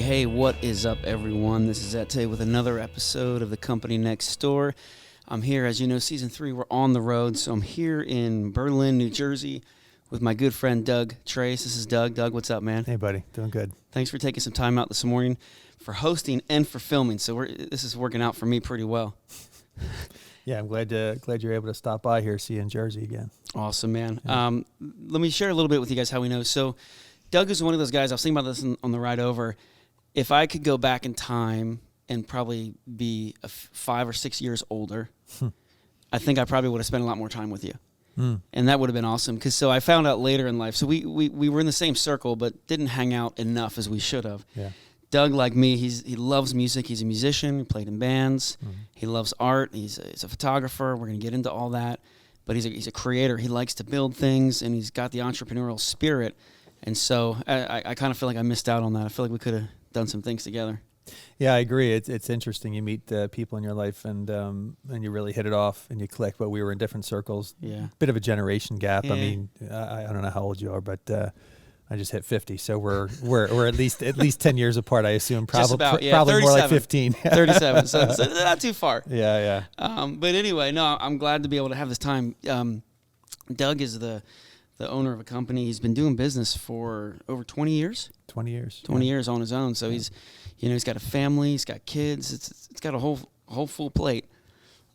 Hey, what is up, everyone? This is Ete with another episode of The Company Next Door. I'm here, as you know, Season 3, we're on the road, so I'm here in Berlin, New Jersey, with my good friend Doug Trace. This is Doug. Doug, what's up, man? Hey, buddy. Doing good. Thanks for taking some time out this morning for hosting and for filming, so this is working out for me pretty well. Yeah, I'm glad you're able to stop by here, see you in Jersey again. Awesome, man. Yeah. Let me share a little bit with you guys how we know. So Doug is one of those guys, I was thinking about this on the ride over. If I could go back in time and probably be 5 or 6 years older, I think I probably would have spent a lot more time with you. And that would have been awesome. So I found out later in life, so we were in the same circle, but didn't hang out enough as we should have. Yeah. Doug, like me, he loves music. He's a musician. He played in bands. He loves art. He's a photographer. We're going to get into all that. But he's a creator. He likes to build things, and he's got the entrepreneurial spirit. And so I kind of feel like I missed out on that. I feel like we could have done some things together. Yeah, I agree. It's interesting. You meet people in your life, and you really hit it off, and you click. But we were in different circles. Yeah, bit of a generation gap. Yeah. I mean, I don't know how old you are, but I just hit 50, so we're at least 10 years apart. I assume probably more like 15. 37. So not too far. Yeah. But anyway, no, I'm glad to be able to have this time. Doug is the owner of a company. He's been doing business for over 20 years. 20 years on his own. So he's got a family, he's got kids. It's got a whole full plate.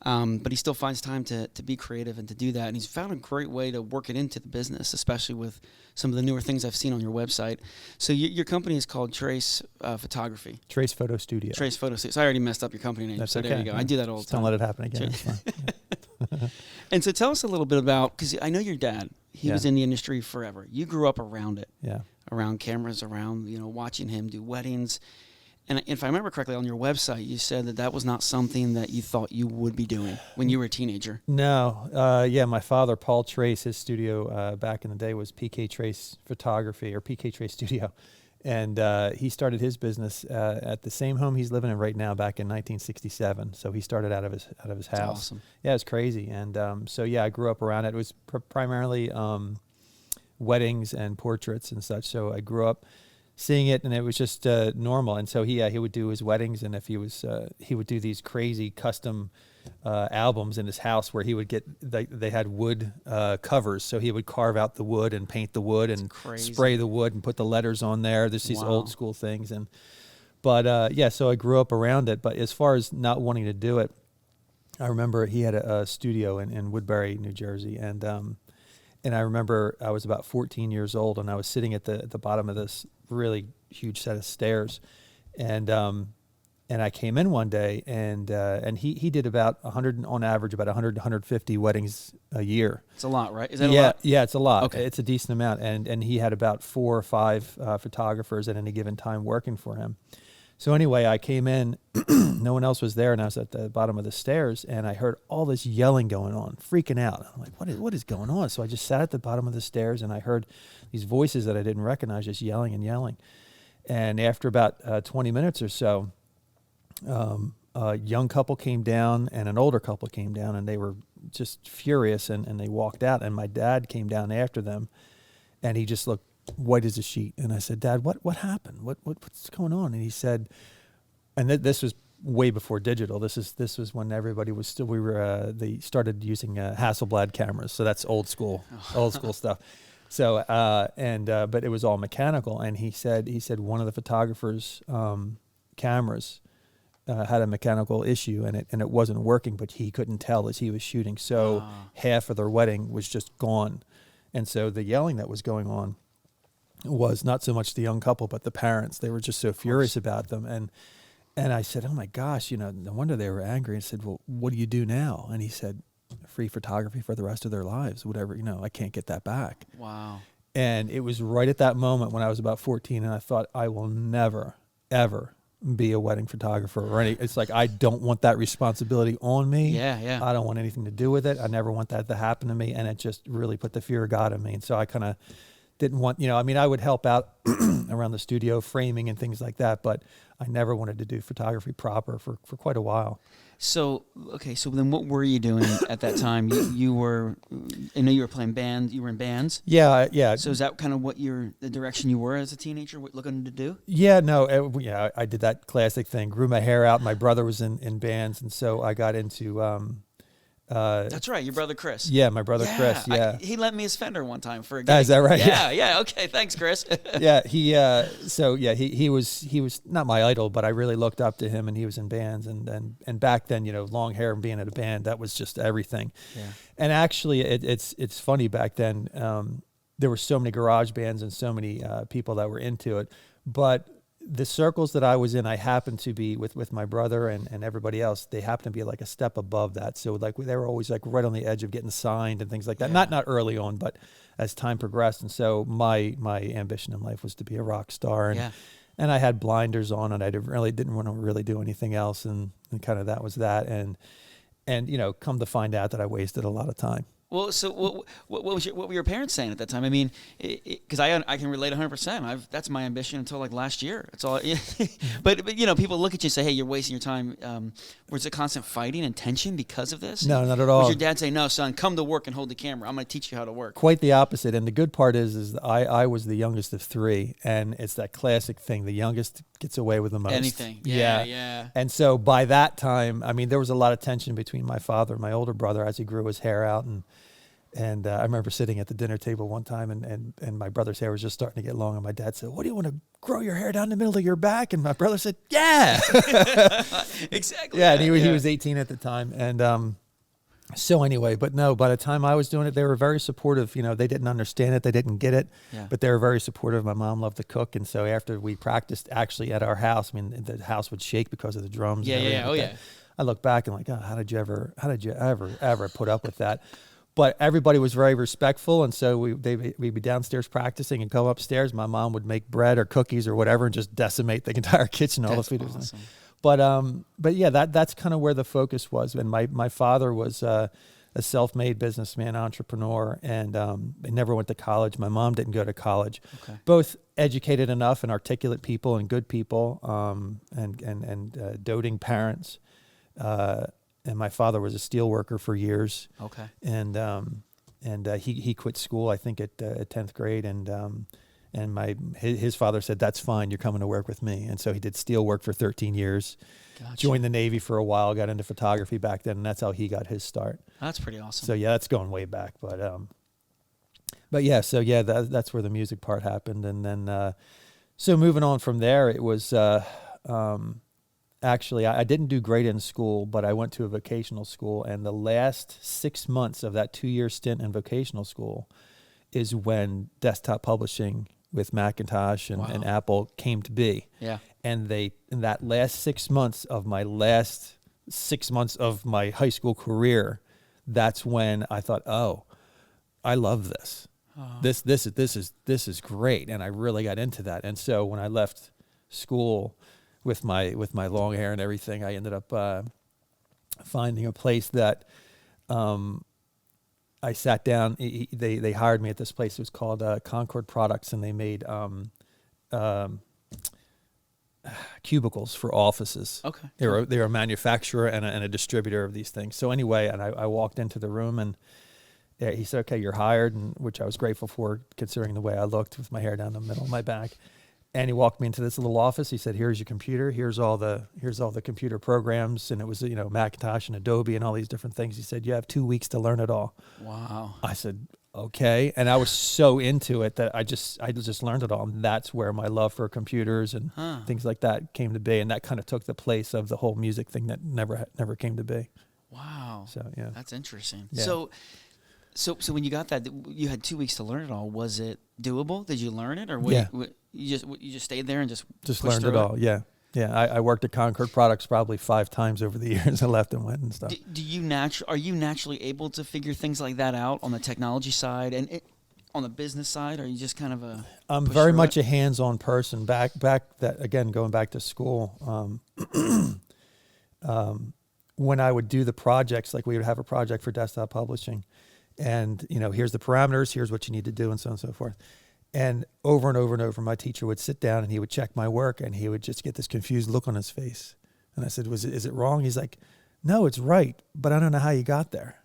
But he still finds time to be creative and to do that. And he's found a great way to work it into the business, especially with some of the newer things I've seen on your website. So your company is called Trace Photography. Trace Photo Studio. Trace Photo Studio. So I already messed up your company name. That's so okay. There you go. I do that all the time. Don't let it happen again. It's fine. And so tell us a little bit about, because I know your dad, he was in the industry forever. You grew up around it. Yeah. Around cameras, around, watching him do weddings. And if I remember correctly, on your website, you said that was not something that you thought you would be doing when you were a teenager. No. My father, Paul Trace, his studio back in the day was PK Trace Photography, or PK Trace Studio. And he started his business at the same home he's living in right now back in 1967. So he started out of his house. That's awesome. Yeah, it's crazy. And I grew up around it. It was primarily weddings and portraits and such. So I grew up seeing it, and it was just normal. And so he would do his weddings, and if he would do these crazy custom albums in his house where he would get they had wood covers, so he would carve out the wood and paint the wood and spray the wood and put the letters on there. There's these old school things, so I grew up around it. But as far as not wanting to do it, I remember he had a studio in Woodbury, New Jersey, and I remember I was about 14 years old, and I was sitting at the bottom of this really huge set of stairs, and I came in one day, and he did about 100 on average, about 100 to 150 weddings a year. It's a lot, right? Is that a lot? Yeah, it's a lot. Okay. It's a decent amount, and he had about 4 or 5 photographers at any given time working for him. So anyway, I came in, no one else was there, and I was at the bottom of the stairs, and I heard all this yelling going on, freaking out. I'm like, what is going on? So I just sat at the bottom of the stairs, and I heard these voices that I didn't recognize just yelling and yelling. And after about 20 minutes or so, a young couple came down and an older couple came down, and they were just furious, and they walked out, and my dad came down after them, and he just looked white as a sheet. And I said, Dad, what happened? What's going on? And he said, and this was way before digital. This was when everybody was still, they started using Hasselblad cameras. So that's old school stuff. So, but it was all mechanical. And he said one of the photographer's cameras had a mechanical issue, and it wasn't working, but he couldn't tell as he was shooting. So half of their wedding was just gone. And so the yelling that was going on was not so much the young couple, but the parents. They were just so furious about them. And I said, oh my gosh, no wonder they were angry. I said, well, what do you do now? And he said, free photography for the rest of their lives, whatever, I can't get that back. Wow. And it was right at that moment when I was about 14, and I thought, I will never, ever be a wedding photographer or any. It's like, I don't want that responsibility on me. Yeah. I don't want anything to do with it. I never want that to happen to me. And it just really put the fear of God in me. And so I kind of didn't want, I mean, I would help out around the studio framing and things like that, but I never wanted to do photography proper for quite a while. So, okay, so then what were you doing at that time? You were, I know you were playing band, you were in bands? Yeah, yeah. So is that kind of the direction you were as a teenager, looking to do? Yeah, no, I did that classic thing, grew my hair out. My brother was in bands, and so I got into... That's right, your brother Chris. Yeah, my brother Chris, yeah. He lent me his Fender one time for a gig. Is that right? Yeah, okay, thanks, Chris. Yeah, he was not my idol, but I really looked up to him, and he was in bands, and back then, long hair and being in a band, that was just everything. Yeah. And actually, it's funny, back then, there were so many garage bands and so many people that were into it, but the circles that I was in, I happened to be with my brother and everybody else. They happened to be like a step above that. So like they were always like right on the edge of getting signed and things like that. Yeah. Not early on, but as time progressed. And so my ambition in life was to be a rock star. And I had blinders on, and I didn't want to really do anything else. And kind of that was that. And come to find out that I wasted a lot of time. Well, so what were your parents saying at that time? I mean, because I can relate 100%. That's my ambition until like last year. It's all, but people look at you and say, "Hey, you're wasting your time." Was it constant fighting and tension because of this? No, not at all. Was your dad say, "No, son, come to work and hold the camera. I'm going to teach you how to work"? Quite the opposite. And the good part is I was the youngest of three, and it's that classic thing: the youngest gets away with the most. Anything. Yeah. And so by that time, I mean, there was a lot of tension between my father and my older brother as he grew his hair out. And I remember sitting at the dinner table one time, and my brother's hair was just starting to get long, and my dad said, "What, do you want to grow your hair down the middle of your back?" And my brother said, "Yeah." Exactly. Yeah, and he was 18 at the time. And so anyway, but no, by the time I was doing it, they were very supportive. They didn't understand it, they didn't get it, but they were very supportive. My mom loved to cook, and so after we practiced actually at our house, I mean, the house would shake because of the drums. I look back and like, oh, how did you ever put up with that? But everybody was very respectful, and so we'd be downstairs practicing and go upstairs. My mom would make bread or cookies or whatever and just decimate the entire kitchen. All the food was awesome. But yeah, that's kind of where the focus was. And my father was a self-made businessman, entrepreneur, and he never went to college. My mom didn't go to college. Okay. Both educated enough and articulate people and good people, and doting parents. And my father was a steel worker for years. Okay. And he quit school, I think, at 10th grade. And his father said, "That's fine. You're coming to work with me." And so he did steel work for 13 years. Gotcha. Joined the Navy for a while. Got into photography back then, and that's how he got his start. That's pretty awesome. So yeah, that's going way back. But yeah. So yeah, that's where the music part happened. And then so moving on from there, it was. Actually, I didn't do great in school, but I went to a vocational school, and the last 6 months of that 2-year stint in vocational school is when desktop publishing with Macintosh and Apple came to be. Yeah. And in that last 6 months of my high school career, that's when I thought, oh, I love this. Oh. This is great, and I really got into that. And so when I left school with my long hair and everything, I ended up finding a place that I sat down. They hired me at this place. It was called Concord Products, and they made cubicles for offices. Okay, they were a manufacturer and a distributor of these things. So anyway, and I walked into the room, and he said, "Okay, you're hired," and which I was grateful for, considering the way I looked with my hair down the middle of my back. And he walked me into this little office. He said, "Here's your computer. Here's all the computer programs." And it was, Macintosh and Adobe and all these different things. He said, "You have 2 weeks to learn it all." Wow. I said, "Okay." And I was so into it that I just learned it all. And that's where my love for computers and things like that came to be. And that kind of took the place of the whole music thing that never came to be. Wow. So yeah, that's interesting. Yeah. So when you got that, you had 2 weeks to learn it all. Was it doable? Did you learn it, or you just stayed there and just learned it all? Yeah. I worked at Concord Products probably 5 times over the years. I left and went and stuff. Are you naturally able to figure things like that out on the technology side and on the business side? Or are you just kind of a? I'm very much a hands-on person. Back that again, going back to school. When I would do the projects, like we would have a project for desktop publishing. And, here's the parameters, here's what you need to do, and so on and so forth. And over, my teacher would sit down and he would check my work and he would just get this confused look on his face. And I said, is it wrong? He's like, no, it's right, but I don't know how you got there.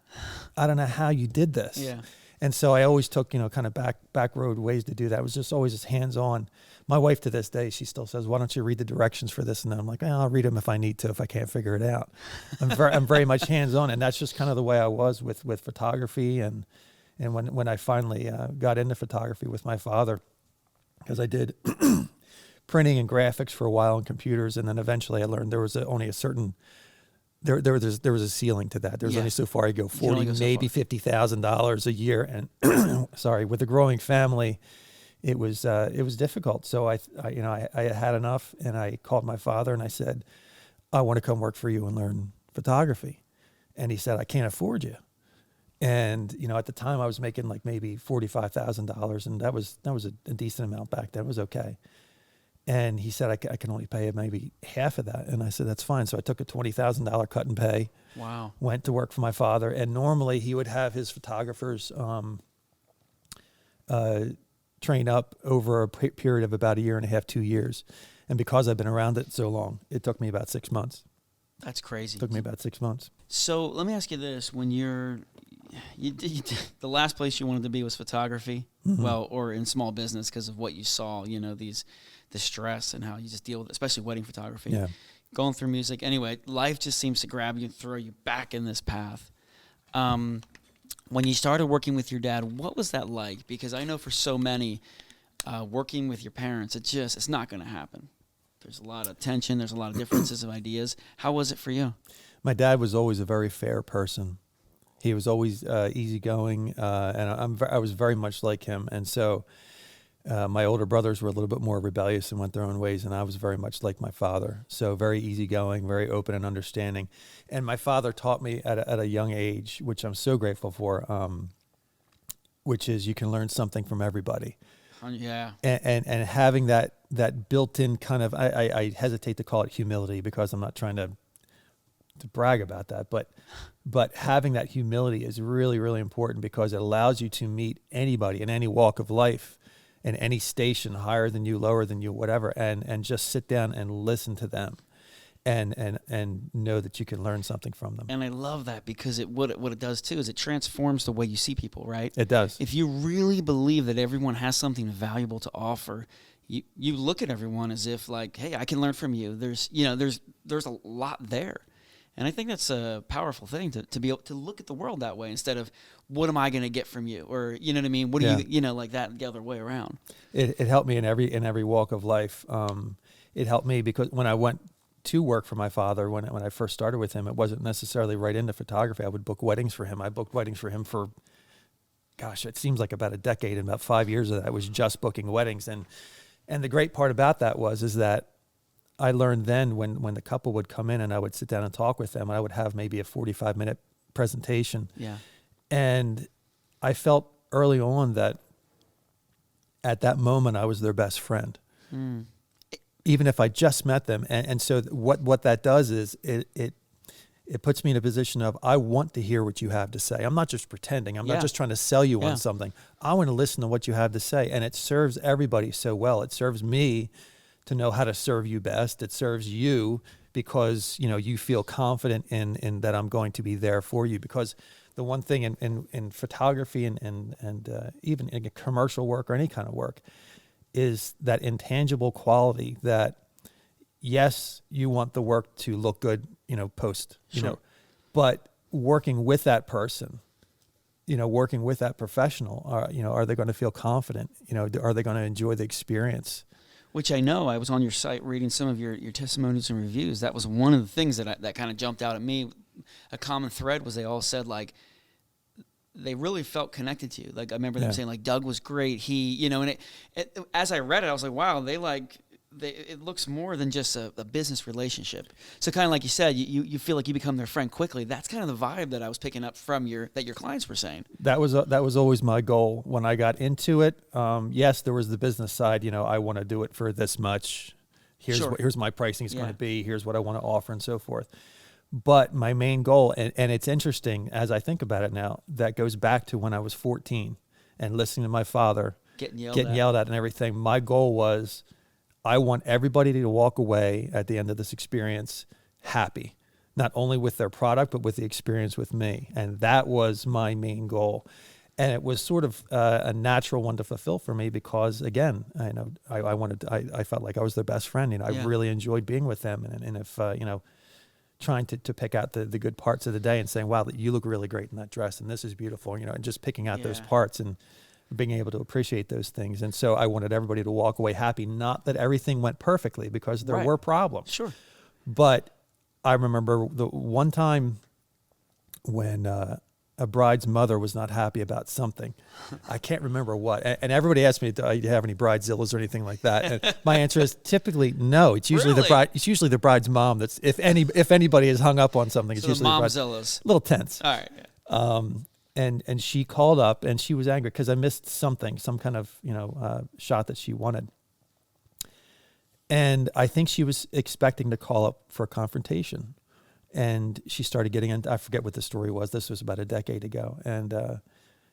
I don't know how you did this. Yeah. And so I always took, kind of back road ways to do that. It was just always just hands-on. My wife to this day, she still says, why don't you read the directions for this? And then I'm like, I'll read them if I need to, if I can't figure it out. I'm very much hands-on. And that's just kind of the way I was with photography. And when I finally got into photography with my father, because I did printing and graphics for a while on computers. And then eventually I learned there was only a certain... There was a ceiling to that. There's only so far you go, maybe $50,000 a year. And sorry, with a growing family, it was difficult. So I had enough, and I called my father and I said, I want to come work for you and learn photography. And he said, I can't afford you. And at the time I was making like maybe $45,000, and that was a decent amount back then. It was okay. And he said, I can only pay maybe half of that. And I said, that's fine. So I took a $20,000 cut and pay. Wow. Went to work for my father. And normally he would have his photographers train up over a period of about a year and a half, 2 years. And because I've been around it so long, it took me about 6 months. That's crazy. It took me about 6 months. So let me ask you this. When you the last place you wanted to be was photography, Mm-hmm. well, or in small business because of what you saw, the stress and how you just deal with it, especially wedding photography. Yeah. Going through music. Anyway, life just seems to grab you and throw you back in this path. When you started working with your dad, what was that like? Because I know for so many, working with your parents, it's not going to happen. There's a lot of tension. There's a lot of differences of ideas. How was it for you? My dad was always a very fair person. He was always easygoing, and I was very much like him. And so my older brothers were a little bit more rebellious and went their own ways, and I was very much like my father. So very easygoing, very open and understanding. And my father taught me at a young age, which I'm so grateful for, which is you can learn something from everybody. Yeah. And having that built-in kind of, I hesitate to call it humility because I'm not trying to brag about that, but having that humility is really, really important because it allows you to meet anybody in any walk of life, in any station, higher than you, lower than you, whatever, and just sit down and listen to them and know that you can learn something from them. And I love that because what it does too is it transforms the way you see people, right? It does. If you really believe that everyone has something valuable to offer, you look at everyone as if like, hey, I can learn from you. There's a lot there. And I think that's a powerful thing to be able to look at the world that way instead of what am I going to get from you, or you know what I mean? What do you like that the other way around? It helped me in every walk of life. It helped me because when I went to work for my father, when I first started with him, it wasn't necessarily right into photography. I would book weddings for him. I booked weddings for him for, gosh, it seems like about a decade, and about 5 years of that was just booking weddings. And the great part about that is that I learned then when the couple would come in and I would sit down and talk with them, and I would have maybe a 45-minute presentation. Yeah. And I felt early on that at that moment I was their best friend. Mm. Even if I just met them. And so what that does is it puts me in a position of I want to hear what you have to say. I'm not just pretending. I'm not just trying to sell you on something. I want to listen to what you have to say. And it serves everybody so well. It serves me to know how to serve you best. It serves you because, you feel confident in that I'm going to be there for you. Because the one thing in photography and even in commercial work or any kind of work is that intangible quality that, yes, you want the work to look good, post, but working with that person, working with that professional, are they going to feel confident? Are they going to enjoy the experience? Which I know, I was on your site reading some of your testimonies and reviews. That was one of the things that kind of jumped out at me. A common thread was they all said, like, they really felt connected to you. Like, I remember them saying, like, Doug was great. He, and it as I read it, I was like, wow, it looks more than just a business relationship. So kind of like you said, you feel like you become their friend quickly. That's kind of the vibe that I was picking up from that your clients were saying. That was always my goal when I got into it. Yes, there was the business side. I want to do it for this much. Here's my pricing is going to be. Here's what I want to offer and so forth. But my main goal, and it's interesting as I think about it now, that goes back to when I was 14 and listening to my father getting yelled at and everything. My goal was, I want everybody to walk away at the end of this experience happy, not only with their product, but with the experience with me. And that was my main goal. And it was sort of a natural one to fulfill for me because, again, I felt like I was their best friend. I really enjoyed being with them. And if, trying to pick out the good parts of the day and saying, wow, you look really great in that dress and this is beautiful, and just picking out those parts and being able to appreciate those things. And so I wanted everybody to walk away happy, not that everything went perfectly because there were problems. Sure. But I remember the one time when a bride's mother was not happy about something. I can't remember what. And everybody asked me, do you have any bridezillas or anything like that? And my answer is typically no. It's usually the bride. It's usually the bride's mom. That's if anybody is hung up on something, it's usually the momzillas. A little tense. All right. Yeah. And she called up and she was angry because I missed something, some kind of shot that she wanted. And I think she was expecting to call up for a confrontation. And she started getting into, I forget what the story was. This was about a decade ago. And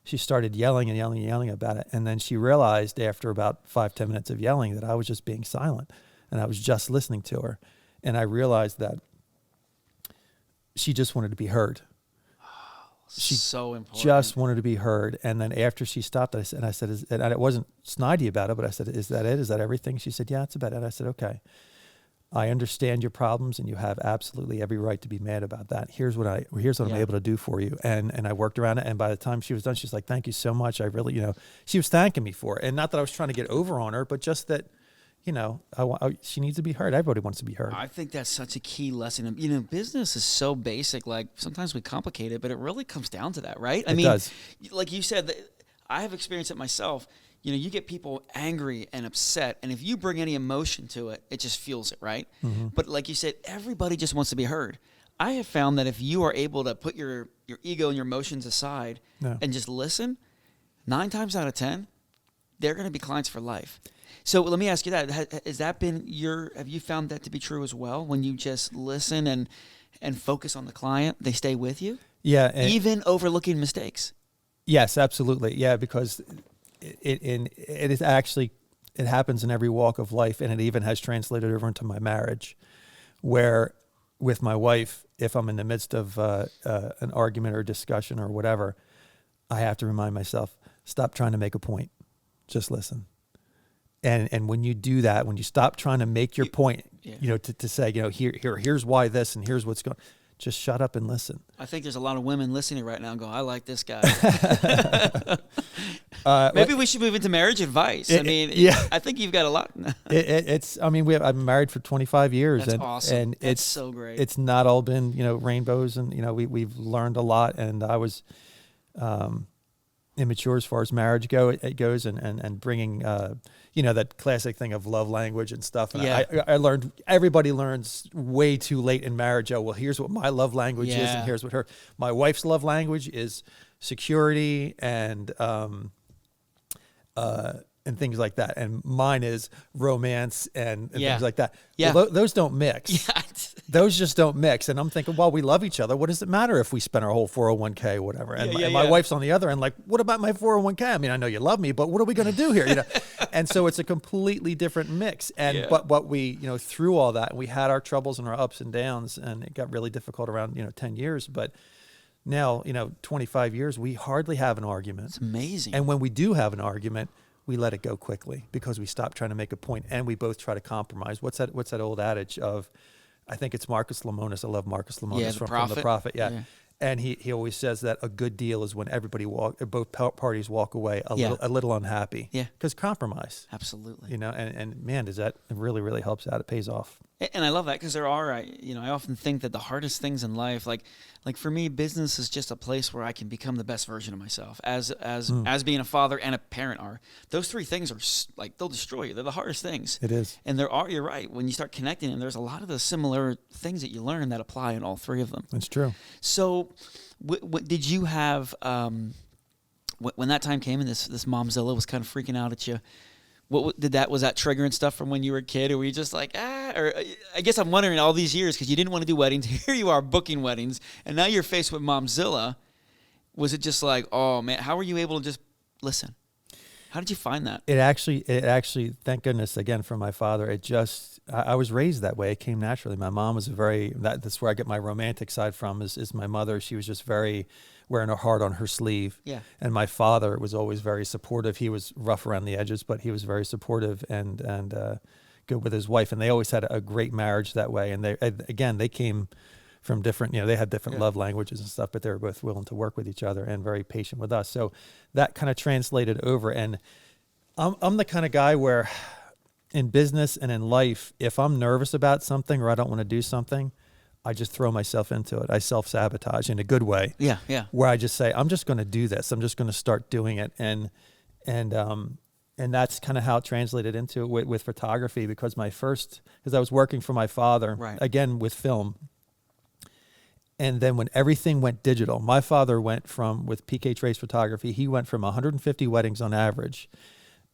she started yelling and yelling and yelling about it. And then she realized after about 5-10 minutes of yelling that I was just being silent and I was just listening to her. And I realized that she just wanted to be heard. She so important. Just wanted to be heard. And then after she stopped, I said, and I wasn't snidey about it, but I said, is that it? Is that everything? She said, yeah, that's about it. And I said, okay. I understand your problems and you have absolutely every right to be mad about that. Here's what I'm able to do for you. And I worked around it. And by the time she was done, she's like, thank you so much. I really, she was thanking me for it. And not that I was trying to get over on her, but just that, she needs to be heard. Everybody wants to be heard. I think that's such a key lesson. Business is so basic. Like sometimes we complicate it, but it really comes down to that, right? It does. Like you said, I have experienced it myself. You get people angry and upset, and if you bring any emotion to it, it just fuels it, right? Mm-hmm. But like you said, everybody just wants to be heard. I have found that if you are able to put your ego and your emotions aside and just listen, 9 times out of 10, they're going to be clients for life. So let me ask you that. Have you found that to be true as well? When you just listen and focus on the client, they stay with you? Yeah. Even overlooking mistakes? Yes, absolutely. Yeah, because it is actually, it happens in every walk of life, and it even has translated over into my marriage, where with my wife, if I'm in the midst of an argument or discussion or whatever, I have to remind myself, stop trying to make a point, just listen. And when you do that, when you stop trying to make your point, to say, here's why this and here's what's going, just shut up and listen. I think there's a lot of women listening right now and go, I like this guy. Maybe we should move into marriage advice. I think you've got a lot. I've been married for 25 years. That's awesome. And it's so great. It's not all been, rainbows and, we've learned a lot. And I was immature as far as marriage goes and bringing, that classic thing of love language and stuff. And I learned, everybody learns way too late in marriage. Oh, well, here's what my love language is, and here's what my wife's love language is: security and things like that. And mine is romance and things like that. Yeah. Well, those don't mix. Yeah. Those just don't mix. And I'm thinking, well, we love each other. What does it matter if we spend our whole 401k or whatever? And my wife's on the other end, like, what about my 401k? I mean, I know you love me, but what are we going to do here? And so it's a completely different mix. And but we, through all that, we had our troubles and our ups and downs, and it got really difficult around 10 years. But now 25 years, we hardly have an argument. It's amazing. And when we do have an argument, we let it go quickly because we stop trying to make a point and we both try to compromise. What's that old adage of? I think it's Marcus Lemonis. I love Marcus Lemonis from The Prophet. Yeah. And he always says that a good deal is when both parties walk away a little unhappy. Yeah. Because compromise. Absolutely. And man, does that, it really, really helps out. It pays off. And I love that because there are, I often think that the hardest things in life, like for me, business is just a place where I can become the best version of myself as being a father and a parent are. Those 3 things are they'll destroy you. They're the hardest things. It is. And you're right. When you start connecting them, there's a lot of the similar things that you learn that apply in all 3 of them. That's true. So did you have, when that time came and this momzilla was kind of freaking out at you, was that triggering stuff from when you were a kid, or were you just like, or I guess I'm wondering all these years, because you didn't want to do weddings, here you are booking weddings, and now you're faced with momzilla. Was it just like, oh man, how were you able to just listen? How did you find that? It actually, thank goodness again for my father. I was raised that way. It came naturally. My mom was that's where I get my romantic side from is my mother. She was just very wearing her heart on her sleeve. Yeah. And my father was always very supportive. He was rough around the edges, but he was very supportive and good with his wife. And they always had a great marriage that way. And they came from different, they had different love languages and stuff, but they were both willing to work with each other and very patient with us. So that kind of translated over. And I'm the kind of guy where in business and in life, if I'm nervous about something or I don't want to do something, I just throw myself into it. I self-sabotage in a good way. Yeah, yeah. Where I just say, I'm just going to do this. I'm just going to start doing it. And that's kind of how it translated into it with photography, because because I was working for my father, again, with film. And then when everything went digital, my father went with PK Trace Photography, he went from 150 weddings on average.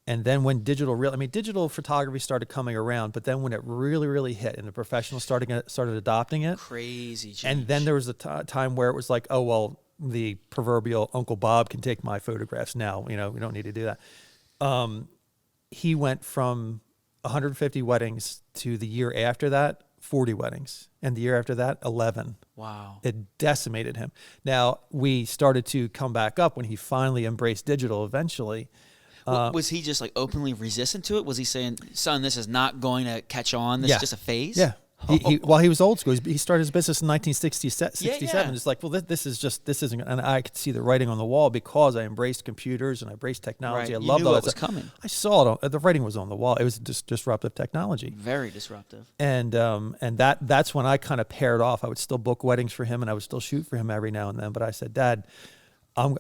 And then when digital photography started coming around, but then when it really, really hit and the professionals started adopting it. Crazy change. And then there was a time where it was like, oh, well, the proverbial Uncle Bob can take my photographs now. We don't need to do that. He went from 150 weddings to the year after that, 40 weddings. And the year after that, 11. Wow. It decimated him. Now, we started to come back up when he finally embraced digital eventually. Was he just like openly resistant to it? Was he saying, son, this is not going to catch on? This is just a phase? Yeah. He was old school. He started his business in 1967. It's like, well, this isn't, and I could see the writing on the wall because I embraced computers and I embraced technology. Right. I loved all that was stuff. Coming. I saw it. The writing was on the wall. It was just disruptive technology. Very disruptive. And that's when I kind of paired off. I would still book weddings for him and I would still shoot for him every now and then. But I said, Dad,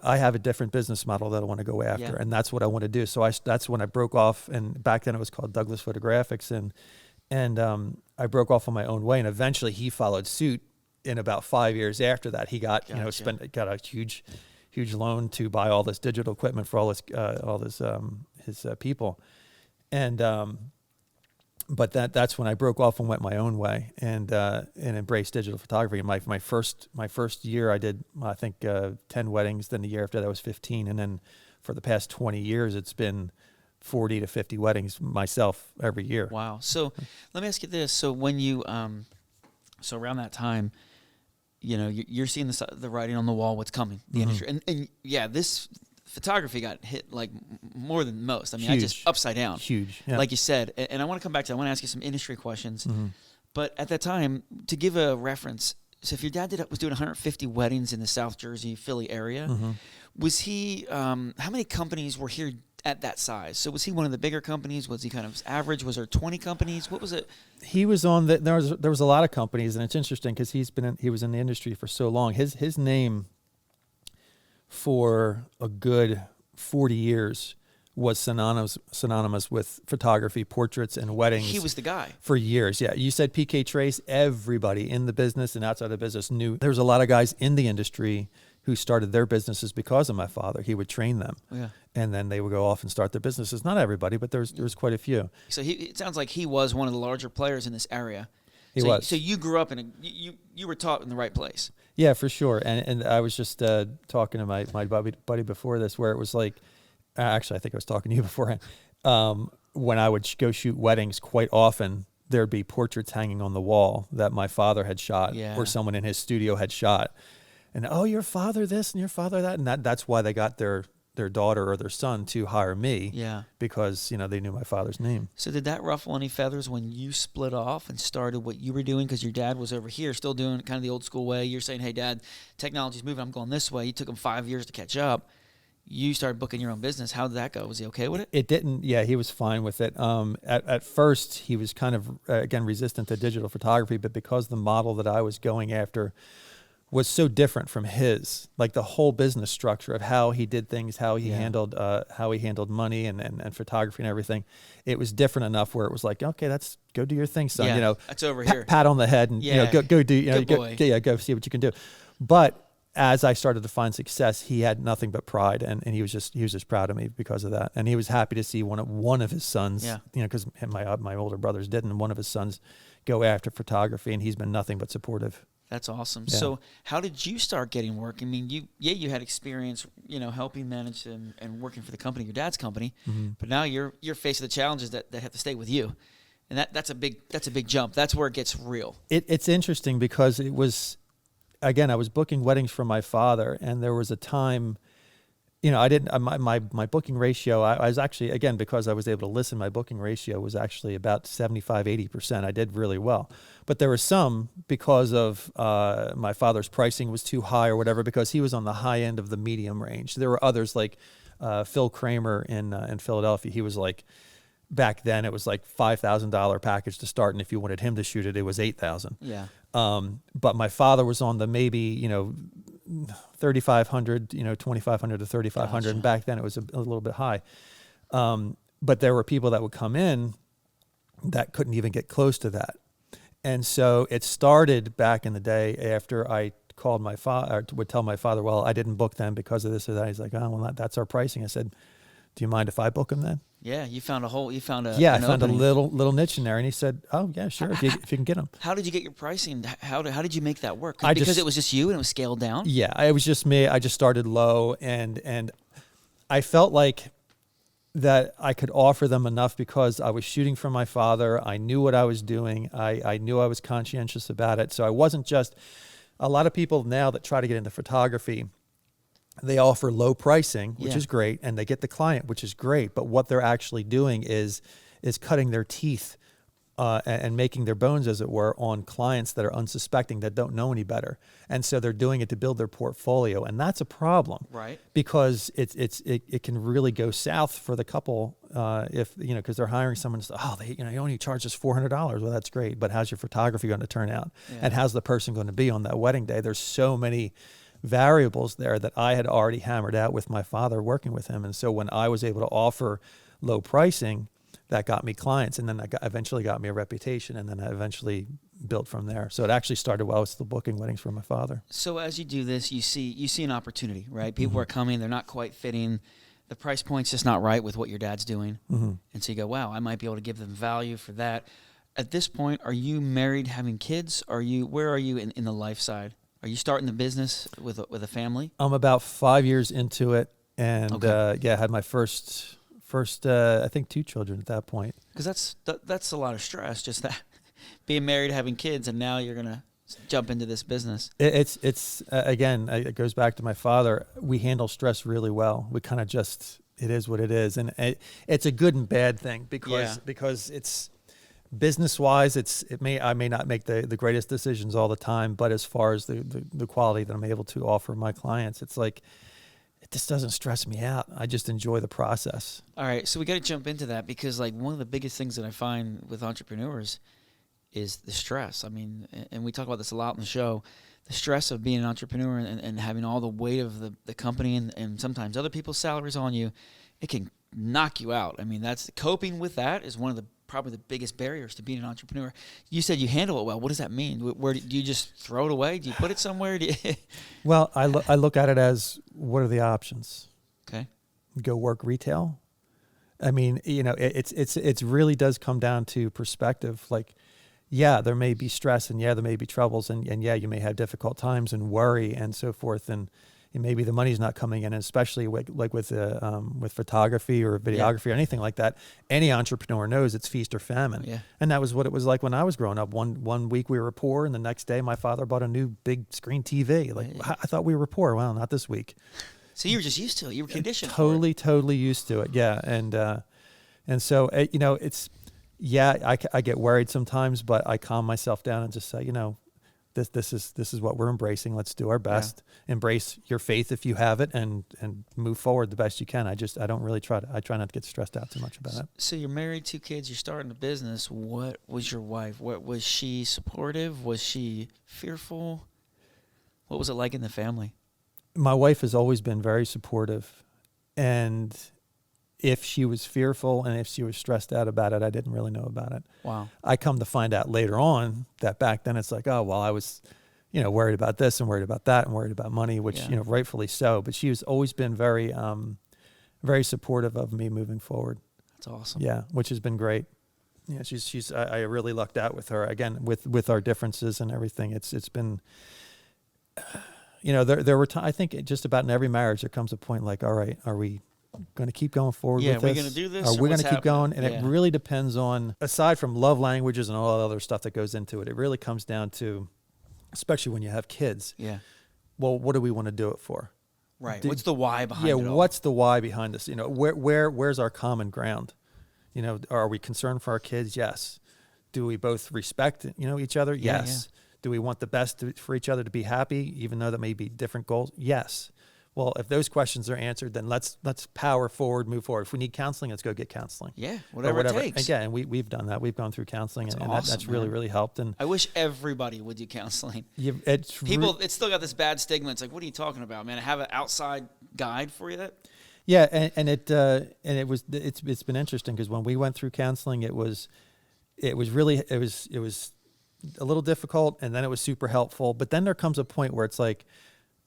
I have a different business model that I want to go after, and that's what I want to do. So that's when I broke off, and back then it was called Douglas Photographics, and I broke off on my own way, and eventually he followed suit. In about 5 years after that, he got got a huge loan to buy all this digital equipment for all his people, and but that's when I broke off and went my own way and embraced digital photography. And my first year I did, I think, 10 weddings. Then the year after that was 15. And then for the past 20 years, it's been 40 to 50 weddings myself every year. Wow. So let me ask you this. So when you, so around that time, you're seeing the writing on the wall, what's coming, the industry. And yeah, this photography got hit like more than most. I mean, Huge. I just upside down. Huge. Yeah. Like you said. And I want to come back to that. I want to ask you some industry questions. But at that time, to give a reference, so if your dad was doing 150 weddings in the South Jersey, Philly area, was he, how many companies were here at that size? So was he one of the bigger companies? Was he kind of average? Was there 20 companies? What was it? He was on there was a lot of companies, and it's interesting because he was in the industry for so long. His name for a good 40 years was synonymous with photography, portraits, and weddings. He was the guy. For years, yeah. You said PK Trace, everybody in the business and outside the business knew. There was a lot of guys in the industry who started their businesses because of my father. He would train them. Yeah. And then they would go off and start their businesses. Not everybody, but there was quite a few. So it sounds like he was one of the larger players in this area. He was. So you grew up you were taught in the right place. Yeah, for sure. And I was just talking to my buddy before this, where it was like, actually, I think I was talking to you beforehand. When I would go shoot weddings, quite often there'd be portraits hanging on the wall that my father had shot, or someone in his studio had shot. And your father this and your father that, and that's why they got their daughter or their son to hire me. Yeah, because they knew my father's name. So did that ruffle any feathers when you split off and started what you were doing? Because your dad was over here, still doing kind of the old school way. You're saying, "Hey, Dad, technology's moving. I'm going this way." It took him 5 years to catch up. You started booking your own business. How did that go? Was he okay with it? It didn't. Yeah, he was fine with it. At first, he was kind of again resistant to digital photography, but because the model that I was going after was so different from his, like the whole business structure of how he did things, how he handled money and photography and everything, it was different enough where it was like, okay, let's go do your thing, son. Yeah, that's over here. Pat on the head and go do go see what you can do. But as I started to find success, he had nothing but pride, and he was just proud of me because of that. And he was happy to see one of his sons, because my older brothers didn't, and one of his sons go after photography, and he's been nothing but supportive. That's awesome. Yeah. So how did you start getting work? I mean, you had experience, helping manage and working for the company, your dad's company, but now you're faced with the challenges that have to stay with you. And that's a big jump. That's where it gets real. It's interesting because it was, again, I was booking weddings for my father, and there was a time, I didn't, my booking ratio, I was actually, again, because I was able to listen, my booking ratio was actually about 75-80%. I did really well. But there were some, because of my father's pricing was too high or whatever, because he was on the high end of the medium range. There were others like Phil Kramer in Philadelphia. He was like, back then it was like $5,000 package to start, and if you wanted him to shoot it, it was $8,000. Yeah. But my father was on the maybe 3,500, 2,500 to 3,500, Gotcha. and back then it was a little bit high. But there were people that would come in that couldn't even get close to that, and so it started back in the day after I called my father, would tell my father, well, I didn't book them because of this or that. He's like, oh, well, that's our pricing. I said, do you mind if I book them then? Yeah, you found a I found a little niche in there, and he said, "Oh yeah, sure, if you can get them." How did you get your pricing? How did you make that work? It was just you and it was scaled down. Yeah, it was just me. I just started low, and I felt like that I could offer them enough because I was shooting for my father. I knew what I was doing. I knew I was conscientious about it. So I wasn't just a lot of people now that try to get into photography. They offer low pricing, which is great, and they get the client, which is great. But what they're actually doing is cutting their teeth and making their bones, as it were, on clients that are unsuspecting, that don't know any better. And so they're doing it to build their portfolio, and that's a problem, right? Because it can really go south for the couple if because they're hiring someone. He only charges $400. Well, that's great, but how's your photography going to turn out? Yeah. And how's the person going to be on that wedding day? There's so many variables there that I had already hammered out with my father working with him. And so when I was able to offer low pricing, that got me clients, and then that eventually got me a reputation, and then I eventually built from there. So it actually started while I was still booking weddings for my father. So as you do this, you see an opportunity, right? People are coming, they're not quite fitting. The price point's just not right with what your dad's doing. And so you go, wow, I might be able to give them value for that. At this point, are you married, having kids? Where are you in the life side? Are you starting the business with a family? I'm about 5 years into it, and I had my first I think 2 children at that point. Because that's a lot of stress, just that being married, having kids, and now you're gonna jump into this business. It's again, it goes back to my father. We handle stress really well. We kind of just, it is what it is, and it's a good and bad thing because it's. Business-wise, I may not make the greatest decisions all the time, but as far as the quality that I'm able to offer my clients, it's like it just doesn't stress me out. I just enjoy the process. All right, so we got to jump into that because like one of the biggest things that I find with entrepreneurs is the stress. I mean, and we talk about this a lot on the show, the stress of being an entrepreneur and having all the weight of the company and sometimes other people's salaries on you, it can knock you out. I mean, that's coping with that is one of the probably the biggest barriers to being an entrepreneur. You said you handle it well. What does that mean? Where do you just throw it away? Do you put it somewhere? Well, I look at it as, what are the options? Okay. Go work retail. I mean, it's really does come down to perspective. Like, yeah, there may be stress, and yeah, there may be troubles, and yeah, you may have difficult times and worry and so forth, and maybe the money's not coming in, and especially with photography or videography or anything like that. Any entrepreneur knows it's feast or famine. Yeah. And that was what it was like when I was growing up. One week we were poor, and the next day my father bought a new big screen TV. Like, I thought we were poor. Well, not this week. So you were just used to it. You were conditioned. Totally used to it. Yeah. And so, it's, I get worried sometimes, but I calm myself down and just say, this is what we're embracing. Let's do our best. Yeah. Embrace your faith if you have it, and move forward the best you can. I try not to get stressed out too much about it. So you're married, 2 kids, you're starting a business. What was your wife? What was she supportive? Was she fearful? What was it like in the family? My wife has always been very supportive, and if she was fearful and if she was stressed out about it, I didn't really know about it. Wow. I come to find out later on that back then it's like, oh, well, I was, worried about this and worried about that and worried about money, which, rightfully so. But she has always been very, very supportive of me moving forward. That's awesome. Yeah, which has been great. Yeah, she's. I really lucked out with her again with our differences and everything. It's been, there were I think just about in every marriage there comes a point like, all right, are we going to keep going forward with this? Are we going to do this? Are we going to keep going? And it really depends on, aside from love languages and all the other stuff that goes into it, it really comes down to, especially when you have kids. Yeah. Well, what do we want to do it for? Right. What's the why behind it all? Yeah, what's the why behind this? Where's our common ground? Are we concerned for our kids? Yes. Do we both respect, each other? Yes. Yeah. Do we want the best for each other to be happy, even though that may be different goals? Yes. Well, if those questions are answered, then let's power forward, move forward. If we need counseling, let's go get counseling. Yeah, whatever it takes. Again, and we've done that. We've gone through counseling, and awesome, that's really, really helped. And I wish everybody would do counseling. It's still got this bad stigma. It's like, what are you talking about, man? I have an outside guide for you. Yeah, it's been interesting because when we went through counseling, it was a little difficult, and then it was super helpful. But then there comes a point where it's like,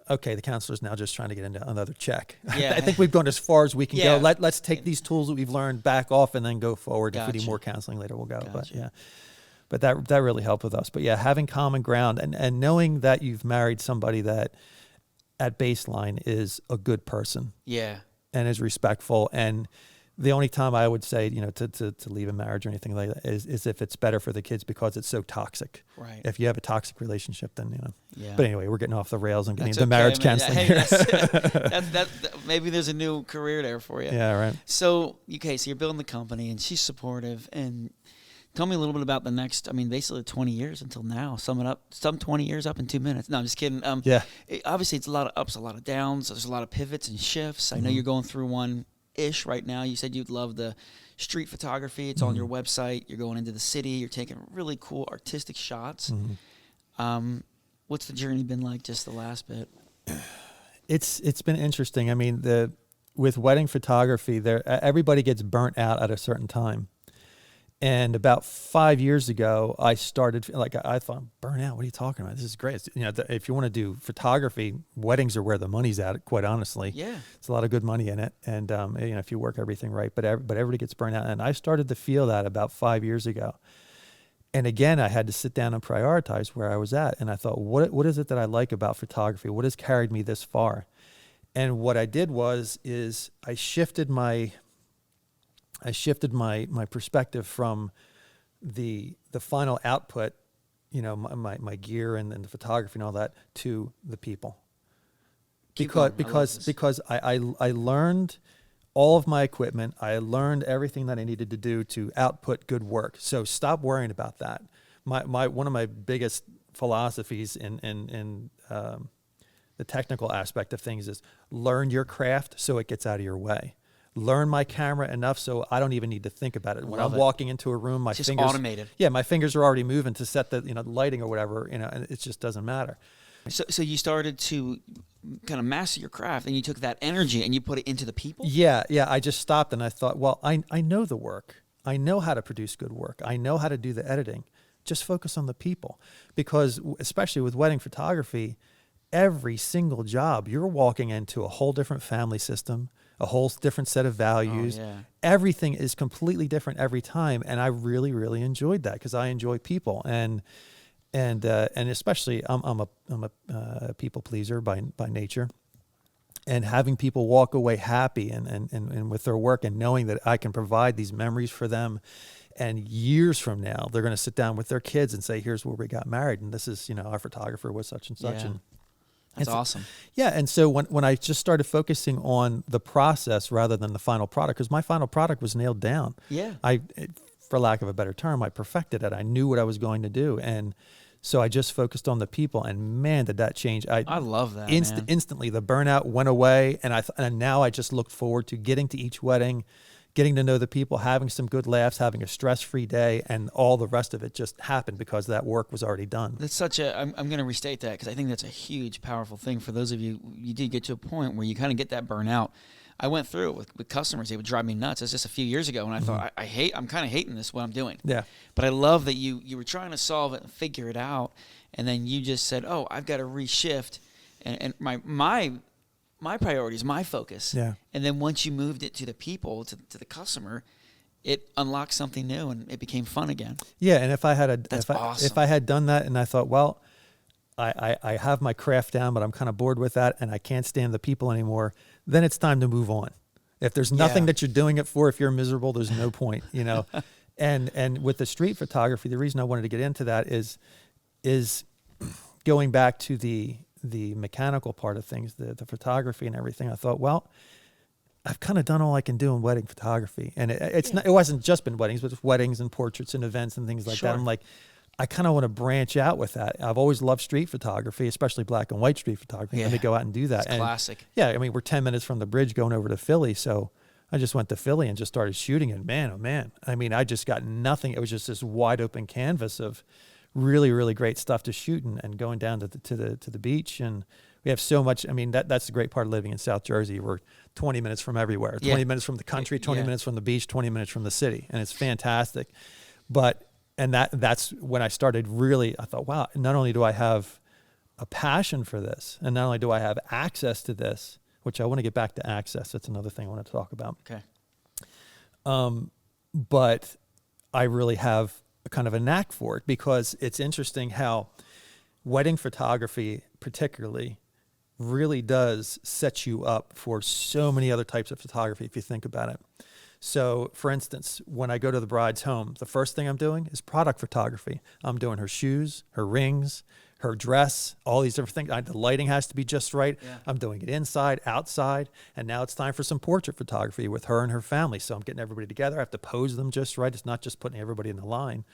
okay, the counselor's now just trying to get into another check. Yeah. I think we've gone as far as we can go. Let's take these tools that we've learned back off and then go forward. Gotcha. If we need more counseling later, we'll go. Gotcha. But that really helped with us. But yeah, having common ground and knowing that you've married somebody that at baseline is a good person. Yeah. And is respectful. And the only time I would say, to leave a marriage or anything like that is if it's better for the kids because it's so toxic. Right. If you have a toxic relationship, then, Yeah. But anyway, we're getting off the rails and getting into marriage counseling here. Maybe there's a new career there for you. Yeah, right. So you're building the company and she's supportive. And tell me a little bit about the next, basically 20 years until now. Sum it up, 20 years up in 2 minutes. No, I'm just kidding. Obviously, it's a lot of ups, a lot of downs. There's a lot of pivots and shifts. I know you're going through one-ish right now. You said you'd love the street photography. It's on your website. You're going into the city. You're taking really cool artistic shots. What's the journey been like just the last bit? It's been interesting. With wedding photography, everybody gets burnt out at a certain time. And about 5 years ago, I started, I thought, burnout, what are you talking about? This is great. If you want to do photography, weddings are where the money's at, quite honestly. Yeah. It's a lot of good money in it. And, if you work everything right, but everybody gets burnt out. And I started to feel that about 5 years ago. And again, I had to sit down and prioritize where I was at. And I thought, what is it that I like about photography? What has carried me this far? And what I did is I shifted my perspective from the final output, my gear and the photography and all that, to the people. Because I learned all of my equipment. I learned everything that I needed to do to output good work. So stop worrying about that. One of my biggest philosophies in the technical aspect of things is learn your craft so it gets out of your way. Learn my camera enough so I don't even need to think about it. When I'm walking into a room, my fingers automated. Yeah, my fingers are already moving to set the lighting or whatever, and it just doesn't matter. So you started to kind of master your craft, and you took that energy and you put it into the people? Yeah. I just stopped and I thought, well, I know the work. I know how to produce good work. I know how to do the editing. Just focus on the people. Because especially with wedding photography, every single job, you're walking into a whole different family system, a whole different set of values. Oh, yeah. Everything is completely different every time. And I really, really enjoyed that because I enjoy people. And especially I'm a people pleaser by nature. And having people walk away happy and with their work and knowing that I can provide these memories for them. And years from now, they're going to sit down with their kids and say, here's where we got married. And this is, our photographer was such and such. Yeah. And that's awesome. Yeah. And so when I just started focusing on the process rather than the final product, because my final product was nailed down. Yeah. For lack of a better term, I perfected it. I knew what I was going to do. And so I just focused on the people, and man, did that change. I love that, instantly the burnout went away. And now I just look forward to getting to each wedding, getting to know the people, having some good laughs, having a stress-free day, and all the rest of it just happened because that work was already done. That's I'm going to restate that because I think that's a huge, powerful thing for those of you. You did get to a point where you kind of get that burnout. I went through it with customers. They would drive me nuts. It's just a few years ago, and I thought, I'm kind of hating this, what I'm doing. Yeah. But I love that you were trying to solve it and figure it out, and then you just said, oh, I've got to reshift, and my priorities, my focus. Yeah. And then once you moved it to the people, to the customer, it unlocked something new and it became fun again. Yeah, and if I had awesome. if I had done that and I thought, well, I have my craft down, but I'm kind of bored with that and I can't stand the people anymore, then it's time to move on. If there's nothing that you're doing it for, if you're miserable, there's no point, you know. And with the street photography, the reason I wanted to get into that is going back to the mechanical part of things, the photography and everything. I thought, well, I've kind of done all I can do in wedding photography, and it wasn't just been weddings, but it's weddings and portraits and events and things like that. I'm like, I kind of want to branch out with that. I've always loved street photography, especially black and white street photography. Yeah. Let me go out and do that. It's classic. Yeah, I mean, we're 10 minutes from the bridge going over to Philly, so I just went to Philly and just started shooting, and man, oh man, I mean, I just got nothing. It was just this wide open canvas of really, really great stuff to shoot, and going down to the beach. And we have so much. I mean, that's the great part of living in South Jersey. We're 20 minutes from everywhere, 20 minutes from the country, 20 minutes from the beach, 20 minutes from the city, and it's fantastic. And that's when I started really, I thought, wow, not only do I have a passion for this, and not only do I have access to this, which I want to get back to access. That's another thing I want to talk about. Okay. But I really have a kind of a knack for it, because it's interesting how wedding photography particularly really does set you up for so many other types of photography if you think about it. So, for instance, when I go to the bride's home, the first thing I'm doing is product photography. I'm doing her shoes, her rings, her dress, all these different things. The lighting has to be just right. Yeah. I'm doing it inside, outside, and now it's time for some portrait photography with her and her family. So I'm getting everybody together. I have to pose them just right. It's not just putting everybody in the line.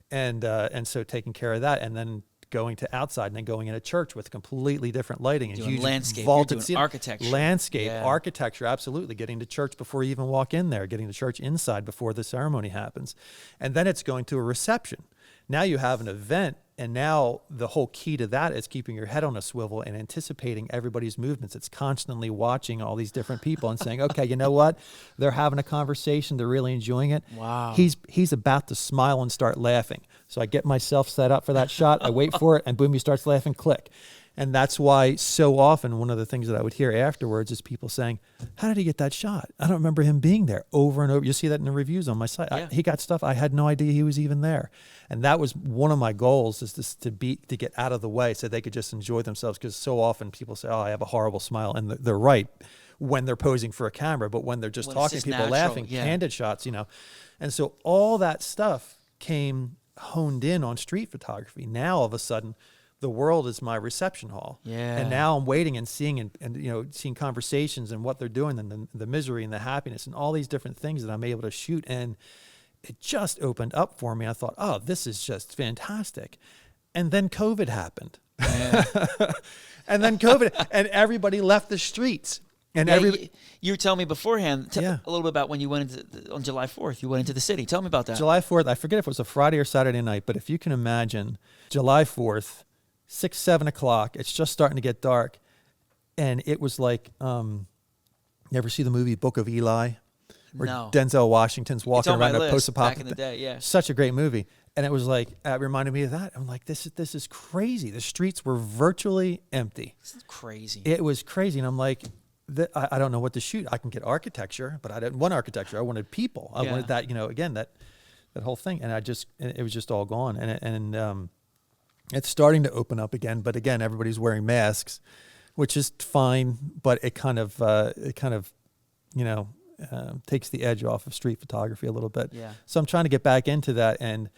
And so taking care of that, and then going to outside, and then going in a church with completely different lighting and huge landscape, vaulted doing architecture, architecture, absolutely. Getting to church before you even walk in there, getting to church inside before the ceremony happens, and then it's going to a reception. Now you have an event, and now the whole key to that is keeping your head on a swivel and anticipating everybody's movements. It's constantly watching all these different people and saying, okay, you know what? They're having a conversation. They're really enjoying it. Wow. He's about to smile and start laughing. So I get myself set up for that shot. I wait for it, and boom, he starts laughing, click. And that's why so often one of the things that I would hear afterwards is people saying, how did he get that shot? I don't remember him being there, over and over. You see that in the reviews on my site. Yeah. He got stuff. I had no idea he was even there. And that was one of my goals, is to get out of the way so they could just enjoy themselves. Because so often people say, oh, I have a horrible smile. And they're right when they're posing for a camera, but when they're just talking, people natural, laughing, candid shots, you know. And so all that stuff came honed in on street photography. Now all of a sudden, the world is my reception hall. Yeah. And now I'm waiting and seeing and you know, seeing conversations and what they're doing, and the misery and the happiness and all these different things that I'm able to shoot. And it just opened up for me. I thought, oh, this is just fantastic. And then COVID happened. Yeah. And then COVID, and everybody left the streets. And you were telling me beforehand a little bit about when you went on July 4th, you went into the city. Tell me about that. July 4th, I forget if it was a Friday or Saturday night, but if you can imagine, July 4th, 6, 7 o'clock, it's just starting to get dark. And it was like, you ever see the movie Book of Eli? Where Denzel Washington's walking around a post-apocalyptic. Back in the day, yeah. Such a great movie. And it was like, it reminded me of that. I'm like, this is crazy. The streets were virtually empty. This is crazy. It was crazy. And I'm like, I don't know what to shoot. I can get architecture, but I didn't want architecture. I wanted people. I wanted that, you know, again, that whole thing. And it was just all gone. And it's starting to open up again. But again, everybody's wearing masks, which is fine. But it kind of, you know, takes the edge off of street photography a little bit. Yeah. So I'm trying to get back into that, and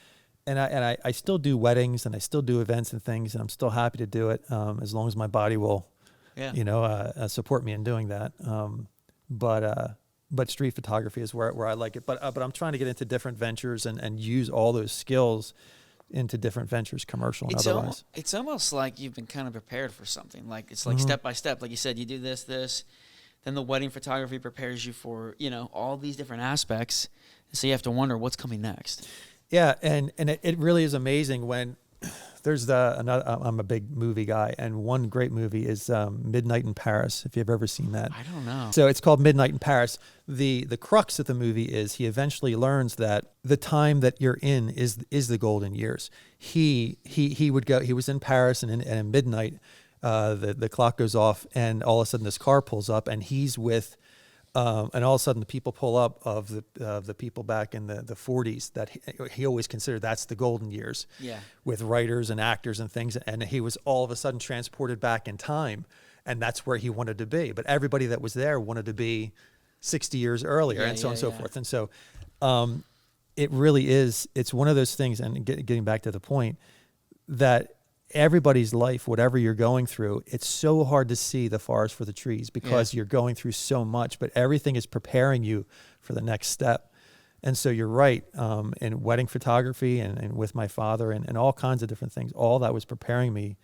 I still do weddings, and I still do events and things, and I'm still happy to do it as long as my body will, you know, support me in doing that. But street photography is where I like it. But I'm trying to get into different ventures and use all those skills into different ventures, commercial and otherwise. It's almost like you've been kind of prepared for something. Like it's like step by step. Like you said, you do this. Then the wedding photography prepares you for, you know, all these different aspects. So you have to wonder what's coming next. Yeah, and it really is amazing when there's I'm a big movie guy, and one great movie is Midnight in Paris, if you've ever seen that. I don't know. So it's called Midnight in Paris. The crux of the movie is he eventually learns that the time that you're in is the golden years. He was in Paris, and in midnight, the clock goes off, and all of a sudden this car pulls up, and he's with And all of a sudden, the people pull up of the people back in the 40s that he always considered that's the golden years, with writers and actors and things. And he was all of a sudden transported back in time, and that's where he wanted to be. But everybody that was there wanted to be 60 years earlier, and so on and so forth. And so it really is. It's one of those things. And getting back to the point that everybody's life, whatever you're going through, it's so hard to see the forest for the trees because you're going through so much, but everything is preparing you for the next step. And so you're right, in wedding photography and with my father and all kinds of different things, all that was preparing me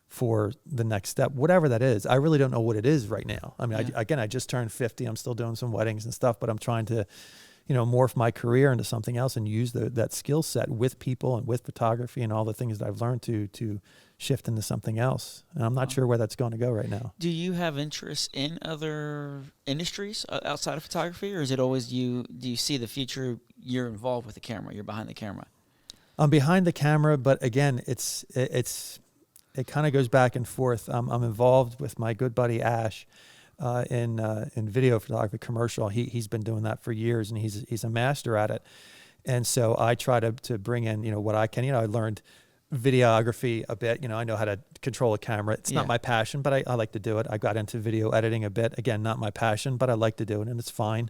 for the next step, whatever that is. I really don't know what it is right now. I mean, I just turned 50. I'm still doing some weddings and stuff, but I'm trying to, morph my career into something else and use that skill set with people and with photography and all the things that I've learned to shift into something else. And I'm not sure where that's going to go right now. Do you have interest in other industries outside of photography, or is it always do you see the future, you're involved with the camera, you're behind the camera? I'm behind the camera, but again, it kind of goes back and forth. I'm involved with my good buddy Ash in video photography, commercial. He's been doing that for years, and he's a master at it. And so I try to bring in what I can. I learned videography a bit. I know how to control a camera. It's not my passion, but I like to do it. I got into video editing a bit. Again, not my passion, but I like to do it, and it's fine.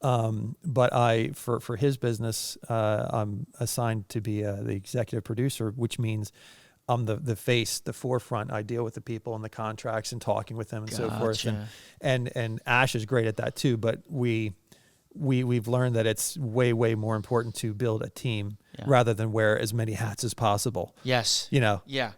But for his business, I'm assigned to be the executive producer, which means I'm the face, the forefront. I deal with the people and the contracts and talking with them and so forth. And Ash is great at that too. But we've learned that it's way, way more important to build a team rather than wear as many hats as possible. Yes.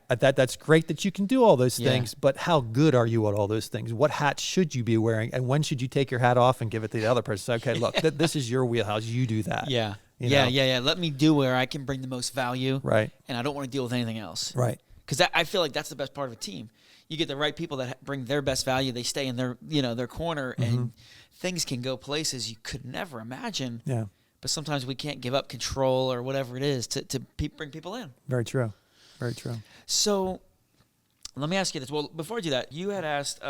That's great that you can do all those things, but how good are you at all those things? What hat should you be wearing? And when should you take your hat off and give it to the other person? Okay, look, this is your wheelhouse. You do that. Yeah. Let me do where I can bring the most value. Right. And I don't want to deal with anything else. Right. Because I feel like that's the best part of a team. You get the right people that bring their best value. They stay in their corner, and things can go places you could never imagine. Yeah. But sometimes we can't give up control or whatever it is to bring people in. Very true. Very true. So let me ask you this. Well, before I do that, you had asked,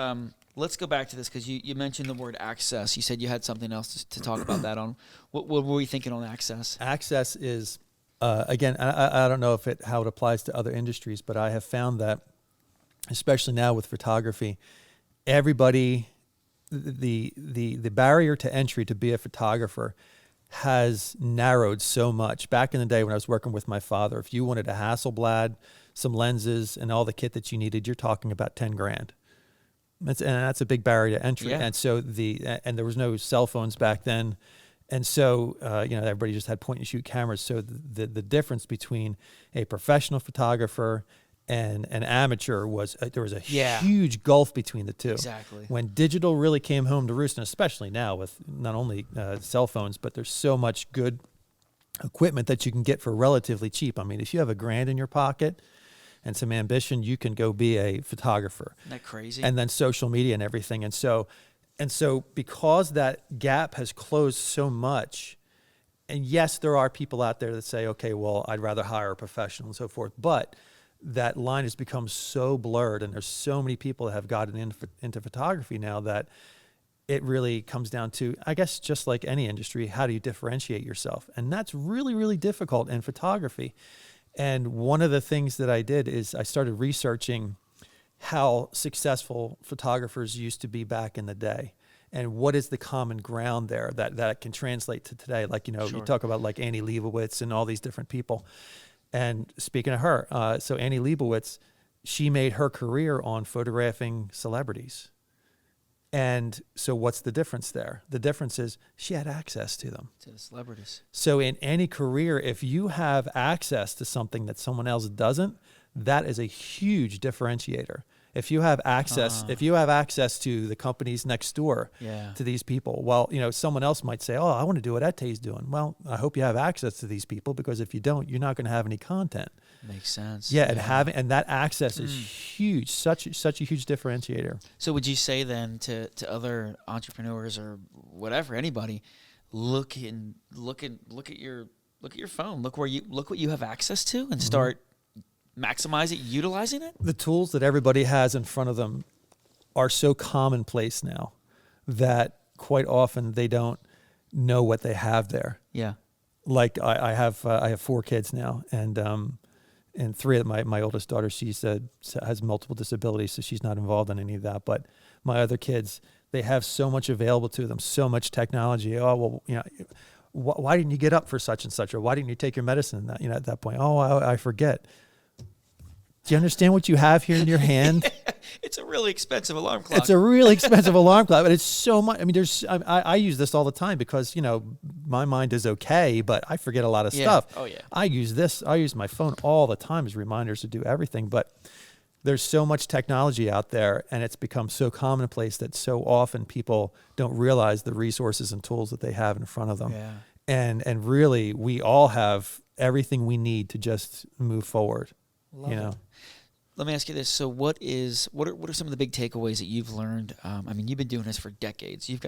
let's go back to this because you mentioned the word access. You said you had something else to talk about that on. What were you thinking on access? Access is, again, I don't know how it applies to other industries, but I have found that, especially now with photography, everybody, the barrier to entry to be a photographer has narrowed so much. Back in the day when I was working with my father, if you wanted a Hasselblad, some lenses, and all the kit that you needed, you're talking about $10,000. That's a big barrier to entry. And so and there was no cell phones back then. And so, everybody just had point and shoot cameras. So the difference between a professional photographer and an amateur was there was a huge gulf between the two. Exactly. When digital really came home to roost, and especially now with not only cell phones, but there's so much good equipment that you can get for relatively cheap. I mean, if you have $1,000 in your pocket and some ambition, you can go be a photographer. Isn't that crazy? And then social media and everything. And so because that gap has closed so much, and yes, there are people out there that say, okay, well, I'd rather hire a professional and so forth, but that line has become so blurred, and there's so many people that have gotten into photography now that it really comes down to, I guess, just like any industry, how do you differentiate yourself? And that's really, really difficult in photography. And one of the things that I did is I started researching how successful photographers used to be back in the day, and what is the common ground there that can translate to today. Like, you talk about like Annie Leibovitz and all these different people. And speaking of her, so Annie Leibovitz, she made her career on photographing celebrities. And so what's the difference there? The difference is she had access to them. To the celebrities. So in any career, if you have access to something that someone else doesn't, that is a huge differentiator. If you have access, to the companies next door to these people, well, someone else might say, oh, I want to do what Ete's doing. Well, I hope you have access to these people, because if you don't, you're not going to have any content. Makes sense. Yeah, and that access is huge, such a huge differentiator. So would you say then to other entrepreneurs or whatever, anybody, look at your phone, look what you have access to, and start maximize it, utilizing it? The tools that everybody has in front of them are so commonplace now that quite often they don't know what they have there. Yeah. Like I have 4 kids now, and 3 of my oldest daughter, has multiple disabilities, so she's not involved in any of that. But my other kids, they have so much available to them, so much technology. Oh, well, why didn't you get up for such and such, or why didn't you take your medicine? At that point, oh, I forget. Do you understand what you have here in your hand? It's a really expensive alarm clock. It's a really expensive alarm clock, but it's so much. I mean, I use this all the time because, my mind is okay, but I forget a lot of stuff. Oh, yeah. I use my phone all the time as reminders to do everything, but there's so much technology out there, and it's become so commonplace that so often people don't realize the resources and tools that they have in front of them. Yeah. And really, we all have everything we need to just move forward. Love it. Let me ask you this. So what are some of the big takeaways that you've learned? You've been doing this for decades. You've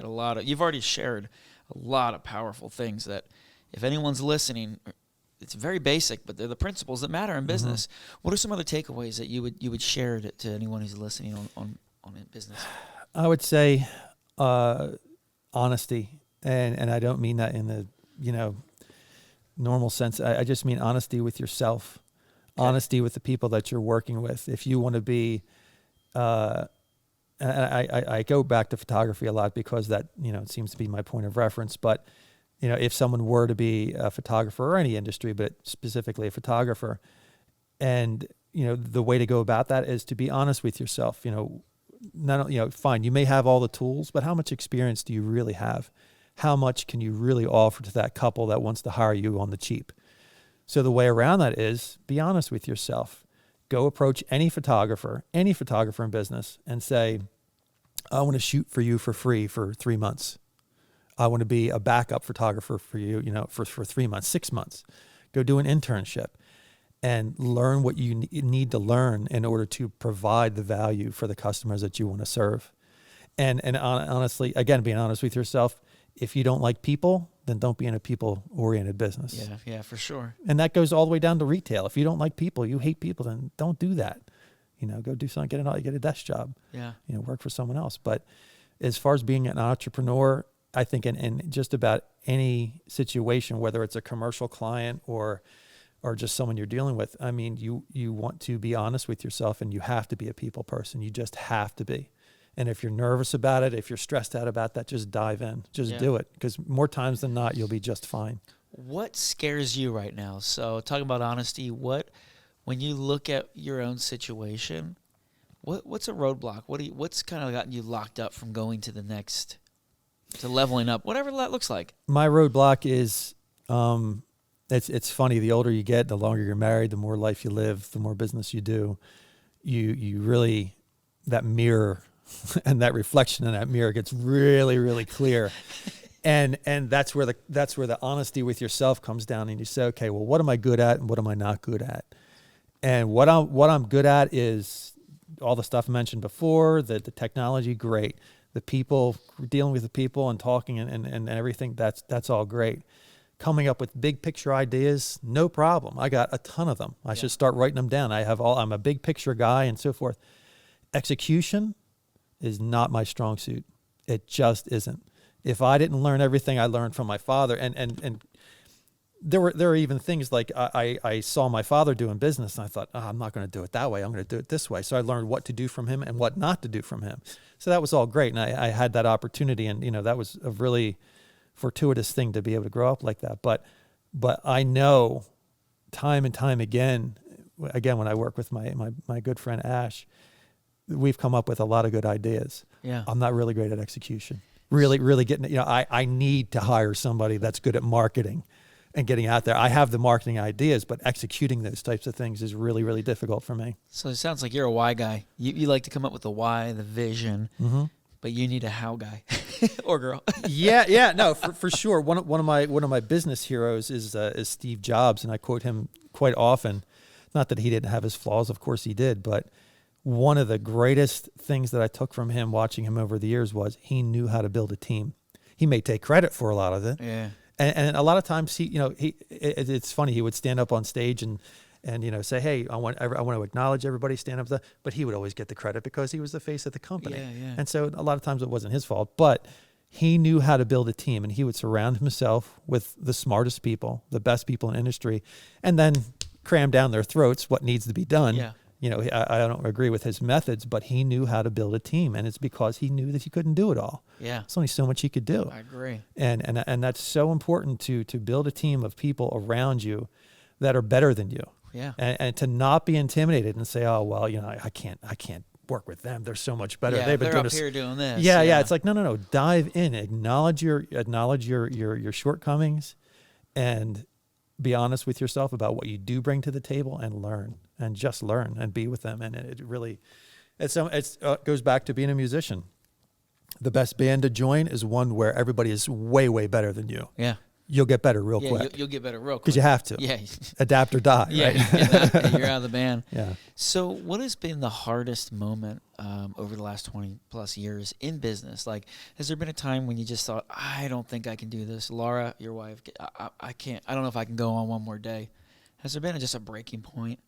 already shared a lot of powerful things that if anyone's listening, it's very basic, but they're the principles that matter in business. Mm-hmm. What are some other takeaways that you would share to anyone who's listening on business? I would say honesty. And I don't mean that in the, normal sense. I just mean honesty with yourself. Okay. Honesty with the people that you're working with. If you want to be, and I go back to photography a lot because that, it seems to be my point of reference. But, if someone were to be a photographer or any industry, but specifically a photographer, and, the way to go about that is to be honest with yourself. Fine, you may have all the tools, but how much experience do you really have? How much can you really offer to that couple that wants to hire you on the cheap? So the way around that is be honest with yourself. Go approach any photographer in business and say, I want to shoot for you for free for 3 months. I want to be a backup photographer for you, for 3 months, 6 months. Go do an internship and learn what you need to learn in order to provide the value for the customers that you want to serve. And honestly, again, being honest with yourself, if you don't like people, then don't be in a people-oriented business. Yeah, for sure. And that goes all the way down to retail. If you don't like people, you hate people, then don't do that. Go do something, get a desk job. Yeah. Work for someone else. But as far as being an entrepreneur, I think in just about any situation, whether it's a commercial client or just someone you're dealing with, you want to be honest with yourself, and you have to be a people person. You just have to be. And if you're nervous about it, if you're stressed out about that, just dive in. Just do it. Because more times than not, you'll be just fine. What scares you right now? So talking about honesty, when you look at your own situation, what's a roadblock? What's kind of gotten you locked up from going to the next, to leveling up, whatever that looks like? My roadblock is, it's funny. The older you get, the longer you're married, the more life you live, the more business you do. You really, that mirror and that reflection in that mirror gets really, really clear. And that's where the honesty with yourself comes down, and you say, okay, well, what am I good at and what am I not good at? And what I'm good at is all the stuff I mentioned before, the technology, great. The people, dealing with the people and talking and everything, that's all great. Coming up with big picture ideas, no problem. I got a ton of them. I should start writing them down. I'm a big picture guy and so forth. Execution is not my strong suit. It just isn't. If I didn't learn everything I learned from my father, and there were even things like I saw my father doing business, and I thought, I'm not going to do it that way. I'm going to do it this way. So I learned what to do from him and what not to do from him. So that was all great, and I had that opportunity, and that was a really fortuitous thing to be able to grow up like that. But I know time and time again, when I work with my good friend Ash, we've come up with a lot of good ideas. Yeah. I'm not really great at execution. Really, really getting, I need to hire somebody that's good at marketing and getting out there. I have the marketing ideas, but executing those types of things is really, really difficult for me. So it sounds like you're a why guy. You like to come up with the why, the vision, but you need a how guy or girl. Yeah, no, for sure. One of my business heroes is Steve Jobs, and I quote him quite often. Not that he didn't have his flaws, of course he did, but one of the greatest things that I took from him watching him over the years was he knew how to build a team. He may take credit for a lot of it. Yeah. And a lot of times it's funny, he would stand up on stage and say, hey, I want to acknowledge everybody, stand up, but he would always get the credit because he was the face of the company. Yeah. And so a lot of times it wasn't his fault, but He knew how to build a team, and he would surround himself with the smartest people, the best people in industry, and then cram down their throats what needs to be done. Yeah. You know, I don't agree with his methods, but he knew how to build a team, and it's because he knew that he couldn't do it all. Yeah. There's only so much he could do. I agree. And that's so important to build a team of people around you that are better than you. Yeah. And to not be intimidated and say, oh, well, you know, I can't work with them. They're so much better. Yeah, They've been they're doing up this. here doing this. Yeah. It's like, no. Dive in, acknowledge your shortcomings, and be honest with yourself about what you do bring to the table, and learn, and just learn and be with them. And it really, it goes back to being a musician. The best band to join is one where everybody is way, way better than you. Yeah. You'll get better real quick. You'll get better real quick. Because you have to. Yeah. Adapt or die, Yeah. right? You're out of the band. Yeah. So what has been the hardest moment over the last 20 plus years in business? Like, has there been a time when you just thought, I don't think I can do this? Laura, your wife, I can't, I don't know if I can go on one more day. Has there been just a breaking point?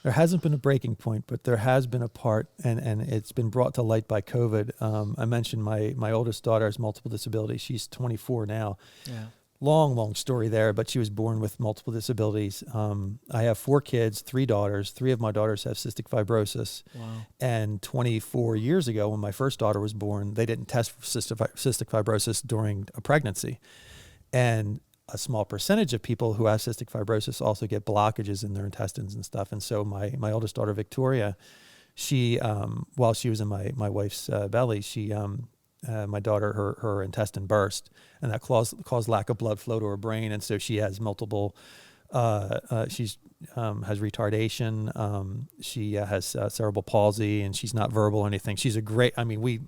There hasn't been a breaking point, but there has been a part, and it's been brought to light by COVID. I mentioned my oldest daughter has multiple disabilities. She's 24 now. Yeah. Long story there, but she was born with multiple disabilities. I have 4 kids, 3 daughters. 3 of my daughters have cystic fibrosis. Wow. And 24 years ago, when my first daughter was born, they didn't test for cystic fibrosis during a pregnancy. And a small percentage of people who have cystic fibrosis also get blockages in their intestines and stuff. And so my oldest daughter, Victoria, she, while she was in my wife's belly, she, my daughter, her intestine burst, and that caused lack of blood flow to her brain. And so she has multiple, has retardation. She has cerebral palsy, and she's not verbal or anything. She's a great, I mean, we've,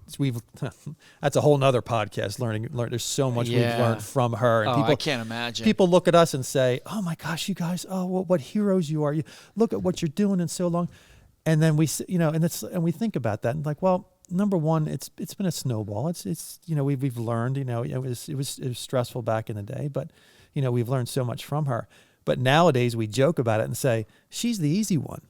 that's a whole nother podcast, learn. There's so much we've learned from her. And I can't imagine. People look at us and say, oh my gosh, you guys, what heroes you are. You look at what you're doing in so long. And then we, and we think about that and like, well, number one, it's been a snowball. It's we've learned, it was stressful back in the day, but we've learned so much from her. But nowadays we joke about it and say, she's the easy one.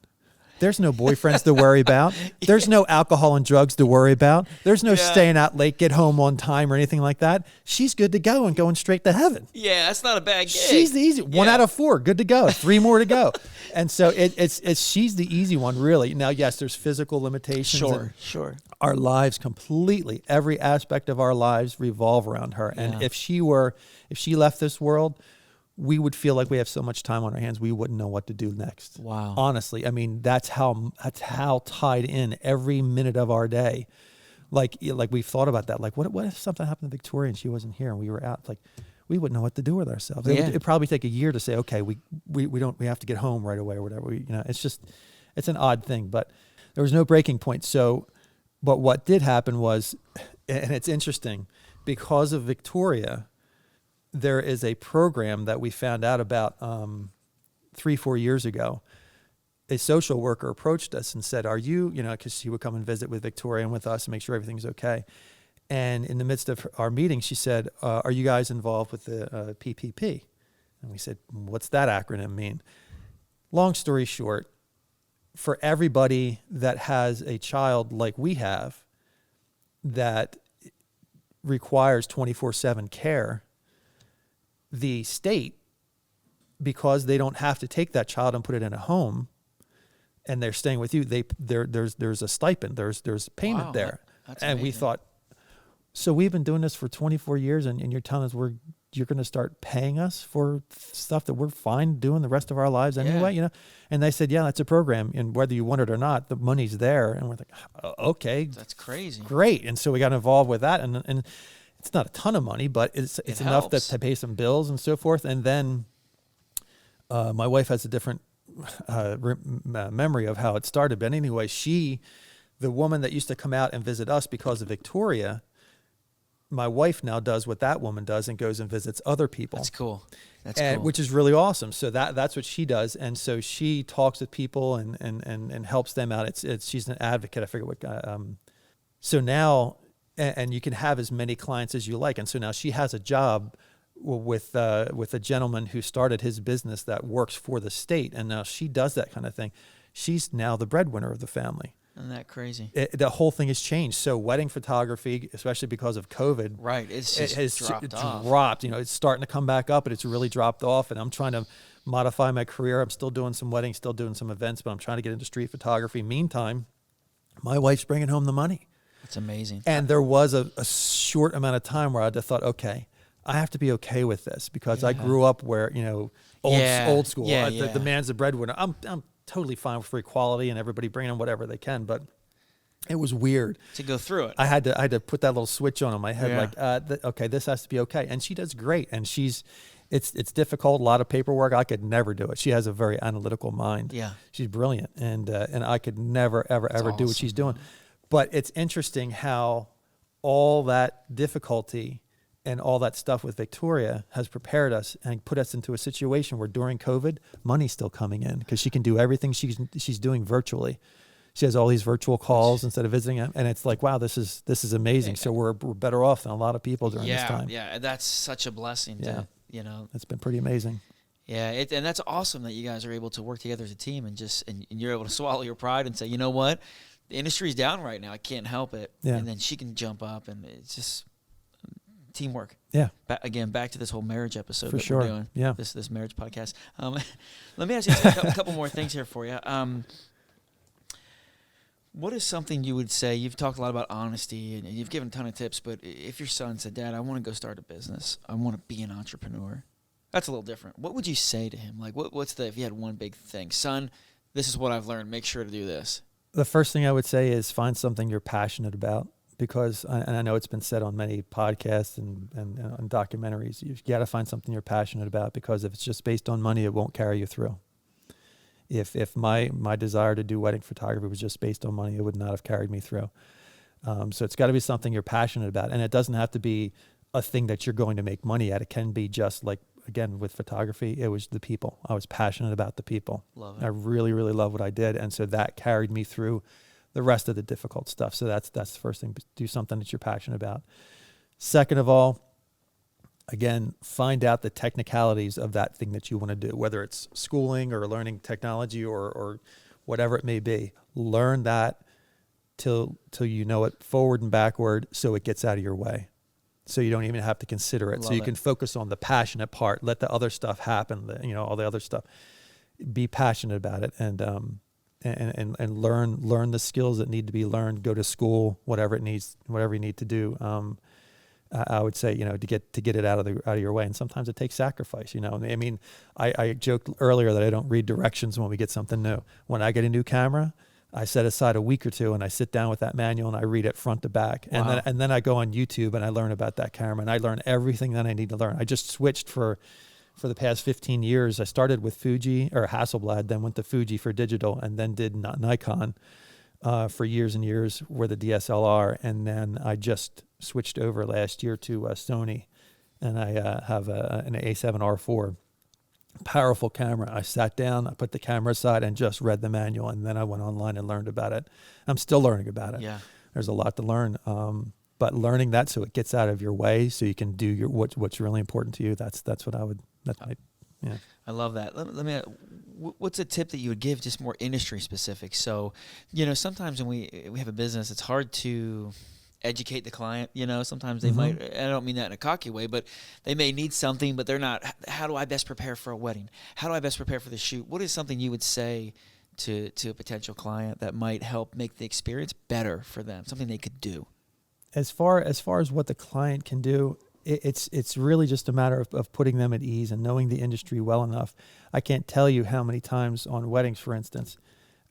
There's no boyfriends to worry about. There's no alcohol and drugs to worry about. There's no staying out late, get home on time or anything like that. She's good to go and going straight to heaven. Yeah, that's not a bad gig. She's the easy 1 out of 4, good to go. 3 more to go. And so it's she's the easy one, really. Now, yes, there's physical limitations. Sure. Our lives completely, every aspect of our lives revolve around her. And if she left this world, we would feel like we have so much time on our hands, we wouldn't know what to do next. Wow. Honestly, I mean, that's how tied in every minute of our day. Like we've thought about that. Like, what if something happened to Victoria and she wasn't here and we were out? It's like, we wouldn't know what to do with ourselves. It'd probably take a year to say, okay, we have to get home right away or whatever. It's an odd thing, but there was no breaking point. So, but what did happen was, and it's interesting, because of Victoria, there is a program that we found out about 3-4 years ago. A social worker approached us and said, are you, because she would come and visit with Victoria and with us and make sure everything's okay. And in the midst of our meeting, she said, are you guys involved with the PPP? And we said, what's that acronym mean? Long story short, for everybody that has a child like we have that requires 24/7 care, the state, because they don't have to take that child and put it in a home, and they're staying with you, there's a stipend, there's payment there. That's and amazing. we thought, so we've been doing this for 24 years, and you're telling us you're going to start paying us for stuff that we're fine doing the rest of our lives anyway, And they said, yeah, that's a program, and whether you want it or not, the money's there. And we're like, okay, that's crazy, great. And so we got involved with that, and it's not a ton of money, but it's enough to pay some bills and so forth. And then my wife has a different memory of how it started. But anyway, the woman that used to come out and visit us because of Victoria, my wife now does what that woman does and goes and visits other people. That's cool. Which is really awesome. So that's what she does. And so she talks with people and helps them out. She's an advocate. I forget what. So now, and you can have as many clients as you like. And so now she has a job with a gentleman who started his business that works for the state. And now she does that kind of thing. She's now the breadwinner of the family. Isn't that crazy? The whole thing has changed. So wedding photography, especially because of COVID, Right, it's just has dropped. It's starting to come back up, but it's really dropped off. And I'm trying to modify my career. I'm still doing some weddings, still doing some events, but I'm trying to get into street photography. Meantime, my wife's bringing home the money. It's amazing. And there was a short amount of time where I just thought, okay, I have to be okay with this because I grew up where, old school. The man's the breadwinner. I'm totally fine with equality and everybody bringing in whatever they can, but it was weird to go through it. I had to put that little switch on in my head, okay, this has to be okay. And she does great, and it's difficult, a lot of paperwork. I could never do it. She has a very analytical mind. Yeah, she's brilliant, and I could never ever do what she's doing. But it's interesting how all that difficulty and all that stuff with Victoria has prepared us and put us into a situation where during COVID, money's still coming in because she can do everything she's doing virtually. She has all these virtual calls instead of visiting them, and it's like, wow, this is amazing. So we're better off than a lot of people during this time. Yeah, that's such a blessing. It's been pretty amazing. Yeah, and that's awesome that you guys are able to work together as a team and you're able to swallow your pride and say, you know what, the industry's down right now. I can't help it. Yeah. And then she can jump up, and it's just teamwork. Yeah. Again, back to this whole marriage episode that we're doing. Yeah. This marriage podcast. Let me ask you a couple more things here for you. What is something you would say? You've talked a lot about honesty, and you've given a ton of tips, but if your son said, Dad, I want to go start a business, I want to be an entrepreneur, that's a little different. What would you say to him? Like, if you had one big thing? Son, this is what I've learned. Make sure to do this. The first thing I would say is find something you're passionate about, because, and I know it's been said on many podcasts and documentaries, you've got to find something you're passionate about, because if it's just based on money, it won't carry you through. If my desire to do wedding photography was just based on money, it would not have carried me through. So it's got to be something you're passionate about. And it doesn't have to be a thing that you're going to make money at. It can be just like, again, with photography, it was the people. I was passionate about the people. Love it. I really, really love what I did. And so that carried me through the rest of the difficult stuff. So that's the first thing. Do something that you're passionate about. Second of all, again, find out the technicalities of that thing that you want to do, whether it's schooling or learning technology or whatever it may be. Learn that till you know it forward and backward, so it gets out of your way. So you don't even have to consider it. So you can focus on the passionate part. Let the other stuff happen, all the other stuff. Be passionate about it and learn the skills that need to be learned. Go to school, whatever you need to do. I would say, to get it out of your way. And sometimes it takes sacrifice, I mean, I joked earlier that I don't read directions when we get something new. When I get a new camera, I set aside a week or two and I sit down with that manual and I read it front to back. Wow. And then I go on YouTube and I learn about that camera and I learn everything that I need to learn. I just switched for the past 15 years. I started with Fuji or Hasselblad, then went to Fuji for digital, and then did Nikon for years and years with a DSLR. And then I just switched over last year to Sony, and I have an A7R4, powerful camera. I sat down, I put the camera aside and just read the manual, and then I went online and learned about it. I'm still learning about it. Yeah. There's a lot to learn, but learning that so it gets out of your way, so you can do what's really important to you. That's what I would. Yeah. I love that. Let me. What's a tip that you would give, just more industry specific? So, sometimes when we have a business, it's hard to educate the client. Sometimes they might, I don't mean that in a cocky way, but they may need something, but they're not, how do I best prepare for a wedding? How do I best prepare for the shoot? What is something you would say to a potential client that might help make the experience better for them? Something they could do? As far as what the client can do, it's really just a matter of putting them at ease and knowing the industry well enough. I can't tell you how many times on weddings, for instance,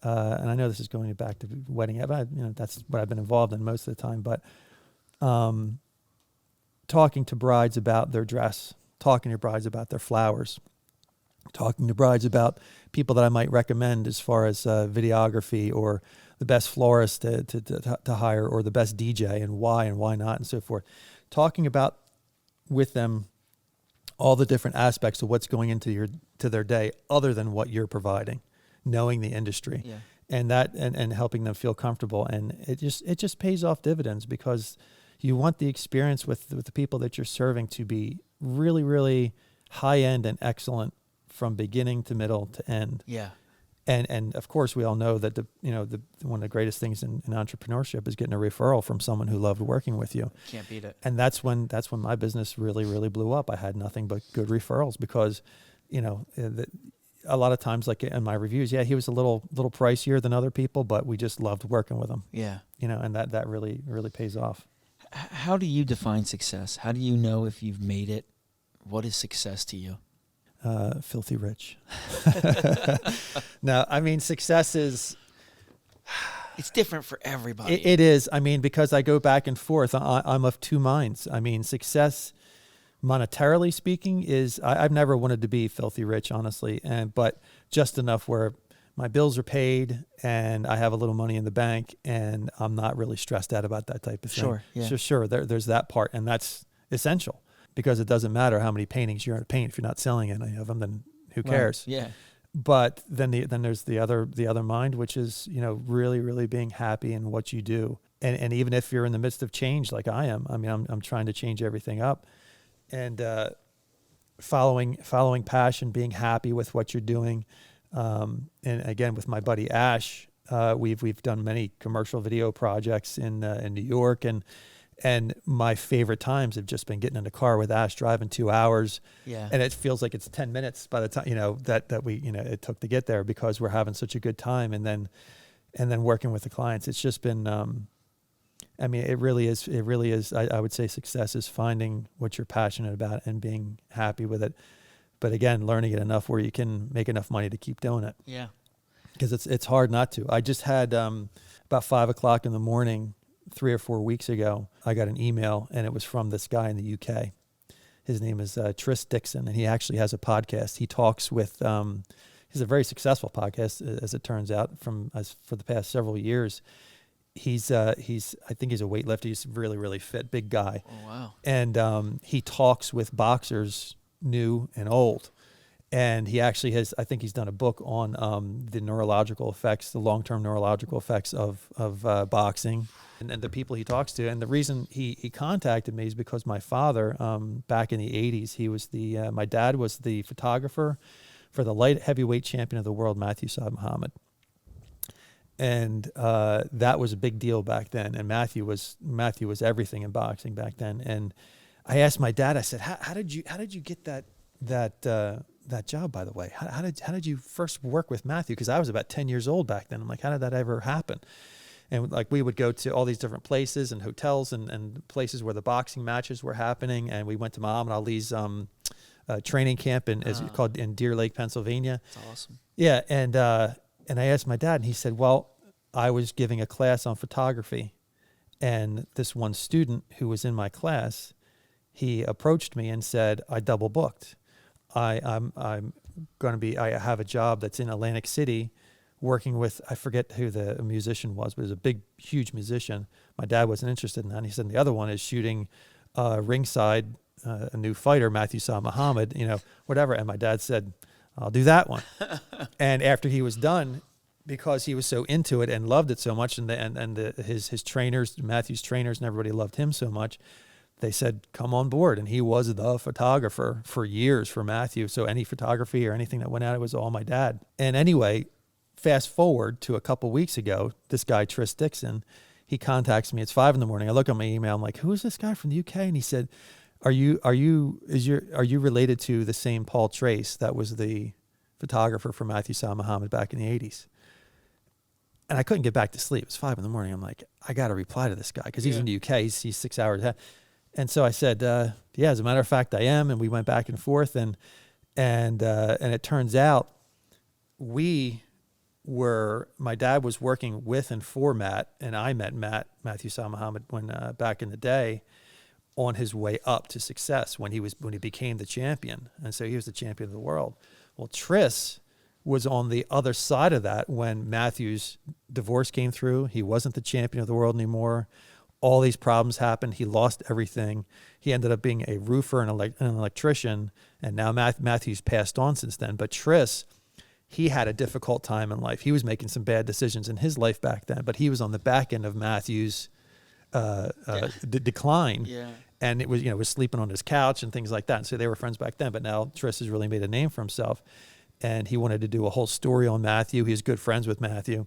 and I know this is going back to wedding, but that's what I've been involved in most of the time. But talking to brides about their dress, talking to brides about their flowers, talking to brides about people that I might recommend as far as videography or the best florist to hire or the best DJ and why not and so forth. Talking about with them all the different aspects of what's going into their day other than what you're providing, knowing the industry, and helping them feel comfortable. And it just pays off dividends, because you want the experience with the people that you're serving to be really, really high end and excellent from beginning to middle to end. Yeah. And of course, we all know that one of the greatest things in entrepreneurship is getting a referral from someone who loved working with you. Can't beat it. And that's when my business really, really blew up. I had nothing but good referrals because, a lot of times, like in my reviews, he was a little pricier than other people, but we just loved working with him. Yeah. And that really, really pays off. How do you define success? How do you know if you've made it? What is success to you? Filthy rich. No, I mean, success is... It's different for everybody. It is. I mean, because I go back and forth. I'm of two minds. I mean, success, monetarily speaking, is... I've never wanted to be filthy rich, honestly, but just enough where my bills are paid and I have a little money in the bank and I'm not really stressed out about that type of thing. Sure, yeah. So sure, there's that part, and that's essential. Because it doesn't matter how many paintings you're going to paint if you're not selling any of them, then who cares? Right. Yeah. But then there's the other mind, which is really, really being happy in what you do, and even if you're in the midst of change like I am, I mean I'm trying to change everything up, and following passion, being happy with what you're doing, and again with my buddy Ash, we've done many commercial video projects in New York, and my favorite times have just been getting in the car with Ash, driving 2 hours. Yeah. And it feels like it's 10 minutes by the time, that we, it took to get there because we're having such a good time. And then working with the clients, it's just been, I mean, it really is. I would say success is finding what you're passionate about and being happy with it. But again, learning it enough where you can make enough money to keep doing it. Yeah. Because it's hard not to. I just had, about 5 o'clock in the morning, 3 or 4 weeks ago, I got an email, and it was from this guy in the UK. His name is Tris Dixon, and he actually has a podcast. He talks with, he's a very successful podcast, as it turns out, for the past several years. He's I think he's a weightlifter. He's really, really fit, big guy. Oh, wow. And he talks with boxers, new and old. And he actually has, I think he's done a book on the neurological effects, the long-term neurological effects of boxing and the people he talks to. And the reason he contacted me is because my father, back in the 80s, he was my dad was the photographer for the light heavyweight champion of the world, Matthew Saad Muhammad. And that was a big deal back then. And Matthew was everything in boxing back then. And I asked my dad, I said, how did you get that job, by the way? How did you first work with Matthew? Because I was about 10 years old back then. I'm like, how did that ever happen? And like we would go to all these different places and hotels and places where the boxing matches were happening. And we went to Muhammad Ali's training camp called in Deer Lake, Pennsylvania. That's awesome. Yeah, and I asked my dad, and he said, well, I was giving a class on photography, and this one student who was in my class, he approached me and said, I double booked. I'm going to be, I have a job that's in Atlantic City working with, I forget who the musician was, but it was a big, huge musician. My dad wasn't interested in that. And he said, and the other one is shooting ringside, a new fighter, Matthew Saad Muhammad, whatever. And my dad said, I'll do that one. And after he was done, because he was so into it and loved it so much, and his trainers, Matthew's trainers, and everybody loved him so much, they said, come on board. And he was the photographer for years for Matthew. So any photography or anything that went out, it was all my dad. And anyway, fast forward to a couple weeks ago, this guy, Tris Dixon, he contacts me. It's 5 a.m. I look at my email. I'm like, who is this guy from the UK? And he said, are you related to the same Paul Trace that was the photographer for Matthew Saad Muhammad back in the 80s? And I couldn't get back to sleep. It was 5 a.m. I'm like, I got to reply to this guy because he's in the UK. He's 6 hours ahead. And so I said, yeah, as a matter of fact, I am. And we went back and forth. And it turns out my dad was working with and for Matt. And I met Matthew Saad Muhammad, when back in the day, on his way up to success when he became the champion. And so he was the champion of the world. Well, Tris was on the other side of that when Matthew's divorce came through. He wasn't the champion of the world anymore. All these problems happened. He lost everything. He ended up being a roofer and an electrician, and now Matthew's passed on since then. But Tris, he had a difficult time in life. He was making some bad decisions in his life back then, but he was on the back end of Matthew's decline. Yeah. And it was, was sleeping on his couch and things like that. And so they were friends back then, but now Tris has really made a name for himself. and he wanted to do a whole story on Matthew. He was good friends with Matthew.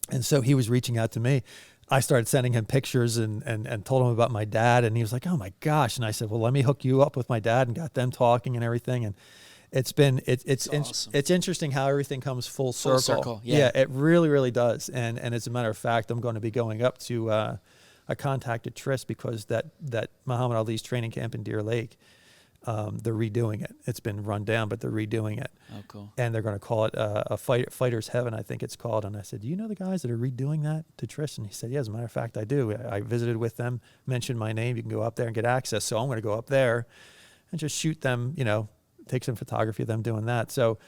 And so he was reaching out to me. I started sending him pictures and told him about my dad. And he was like, oh my gosh. And I said, well, let me hook you up with my dad, and got them talking and everything. And it's awesome. It's interesting how everything comes full circle. Full circle, yeah. It really, really does. And as a matter of fact, I'm going to be going up to, I contacted Tris because that Muhammad Ali's training camp in Deer Lake, they're redoing it. It's been run down, but they're redoing it. Oh, cool. And they're going to call it a Fighter's Heaven, I think it's called. And I said, do you know the guys that are redoing that to Tristan? He said, yeah, as a matter of fact, I do. I visited with them, mentioned my name. You can go up there and get access. So I'm going to go up there and just shoot them, take some photography of them doing that. So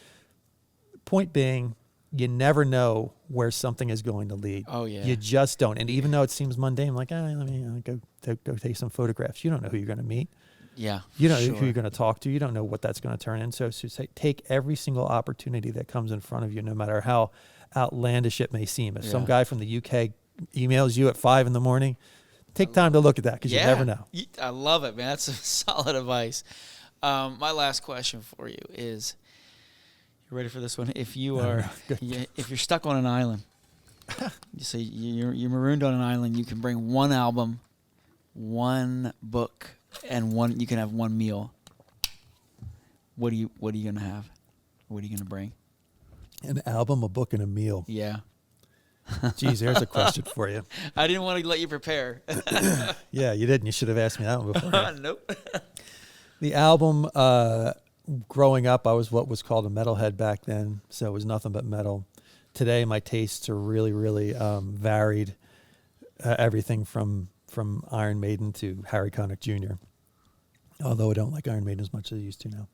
point being, you never know where something is going to lead. Oh, yeah. You just don't. And even though it seems mundane, like, let me go take some photographs. You don't know who you're going to meet. Yeah, you don't know who you're going to talk to. You don't know what that's going to turn into. So take every single opportunity that comes in front of you, no matter how outlandish it may seem. If some guy from the UK emails you at 5 a.m, take time to look at that, because you never know. I love it, man. That's some solid advice. My last question for you is, you ready for this one? If you are, if you're stuck on an island, you say you're marooned on an island, you can bring one album, one book, and you can have one meal. What are you gonna have? What are you gonna bring? An album, a book, and a meal. Yeah. Geez, there's a question for you. I didn't want to let you prepare. Yeah, you didn't. You should have asked me that one before. Nope. The album, growing up, I was what was called a metalhead back then, so it was nothing but metal. Today, my tastes are really, really varied. Everything from Iron Maiden to Harry Connick Jr., although I don't like Iron Maiden as much as I used to now.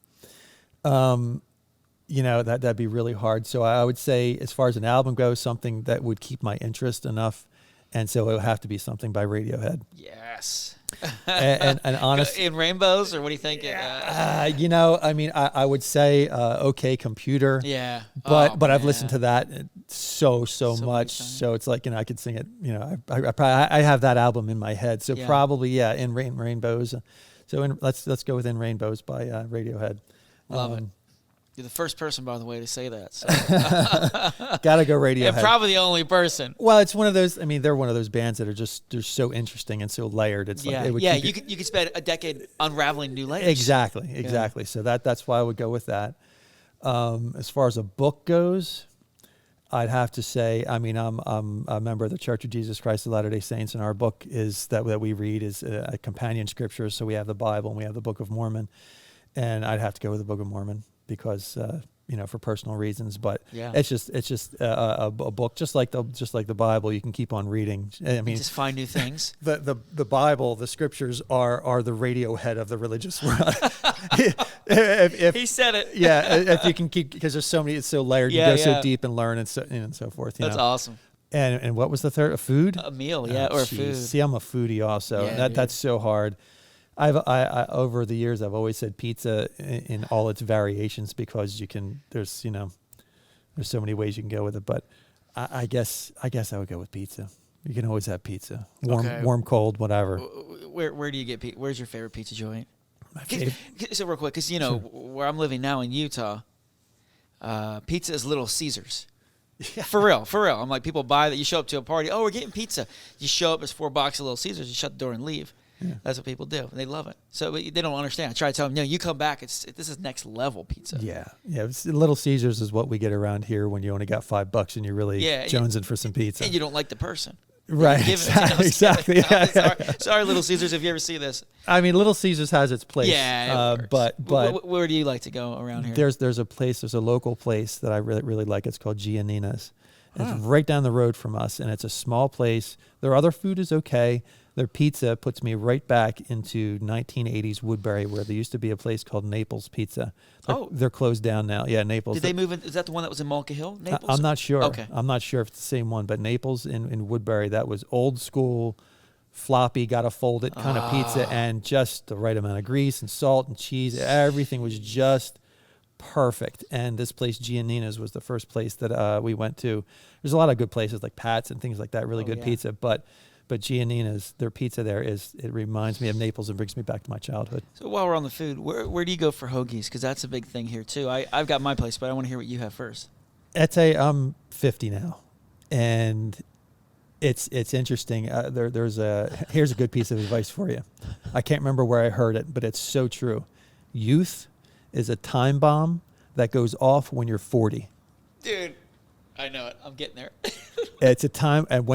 That'd be really hard. So I would say, as far as an album goes, something that would keep my interest enough, and so it would have to be something by Radiohead. Yes. and honestly, in rainbows, or what do you think? I would say OK Computer. Yeah. But I've listened to that so much, so it's like, I could sing it. I have that album in my head. So probably in Rainbows. So let's go with In Rainbows by Radiohead. Love it. You're the first person, by the way, to say that. So. Gotta go Radiohead. And probably the only person. Well, it's one of those. I mean, they're one of those bands that are they're so interesting and so layered. It's you could spend a decade unraveling new layers. Exactly. Yeah. So that's why I would go with that. As far as a book goes, I'd have to say, I'm a member of the Church of Jesus Christ of Latter-day Saints, and our book is that we read is a companion scripture. So we have the Bible and we have the Book of Mormon, and I'd have to go with the Book of Mormon because for personal reasons. But it's just a book just like the Bible. You can keep on reading. I mean, just find new things. The Bible, the scriptures are the Radiohead of the religious world. if he said it. Yeah, if you can keep, because there's so many, it's so layered. You go so deep and learn and so forth. That's awesome. And what was the third? A food? A meal, or food. See, I'm a foodie also. Yeah, that's so hard. I over the years I've always said pizza in all its variations, because there's so many ways you can go with it. But I guess I would go with pizza. You can always have pizza, warm, cold, whatever. Where do you get pizza? Where's your favorite pizza joint? My favorite. So real quick, because where I'm living now in Utah, pizza is Little Caesars. Yeah. For real. I'm like, people buy that. You show up to a party. Oh, we're getting pizza. You show up, it's $4 of Little Caesars. You shut the door and leave. Yeah. That's what people do. They love it. So they don't understand. I try to tell them, no, you come back. This is next level pizza. Yeah. Little Caesars is what we get around here when you only got $5 and you're really jonesing for some pizza. And you don't like the person. Right. Exactly. Sorry, Little Caesars, if you ever see this. I mean, Little Caesars has its place. Yeah. But where do you like to go around here? There's a local place that I really, really like. It's called Giannina's. It's right down the road from us, and it's a small place. Their other food is okay. Their pizza puts me right back into 1980s Woodbury, where there used to be a place called Naples Pizza. They're closed down now. Yeah, Naples. Did they move in? Is that the one that was in Mulca Hill? Naples? I'm not sure. Okay. I'm not sure if it's the same one, but Naples in Woodbury, that was old school, floppy, gotta fold it kind of pizza, and just the right amount of grease and salt and cheese. Everything was just perfect. And this place, Giannina's, was the first place that we went to. There's a lot of good places like Pat's and things like that, really good pizza, but But Giannina's, their pizza there it reminds me of Naples and brings me back to my childhood. So while we're on the food, where do you go for hoagies? Because that's a big thing here too. I've got my place, but I want to hear what you have first. I'm 50 now, and it's interesting. Here's a good piece of advice for you. I can't remember where I heard it, but it's so true. Youth is a time bomb that goes off when you're 40. Dude, I know it. I'm getting there. It's a time, and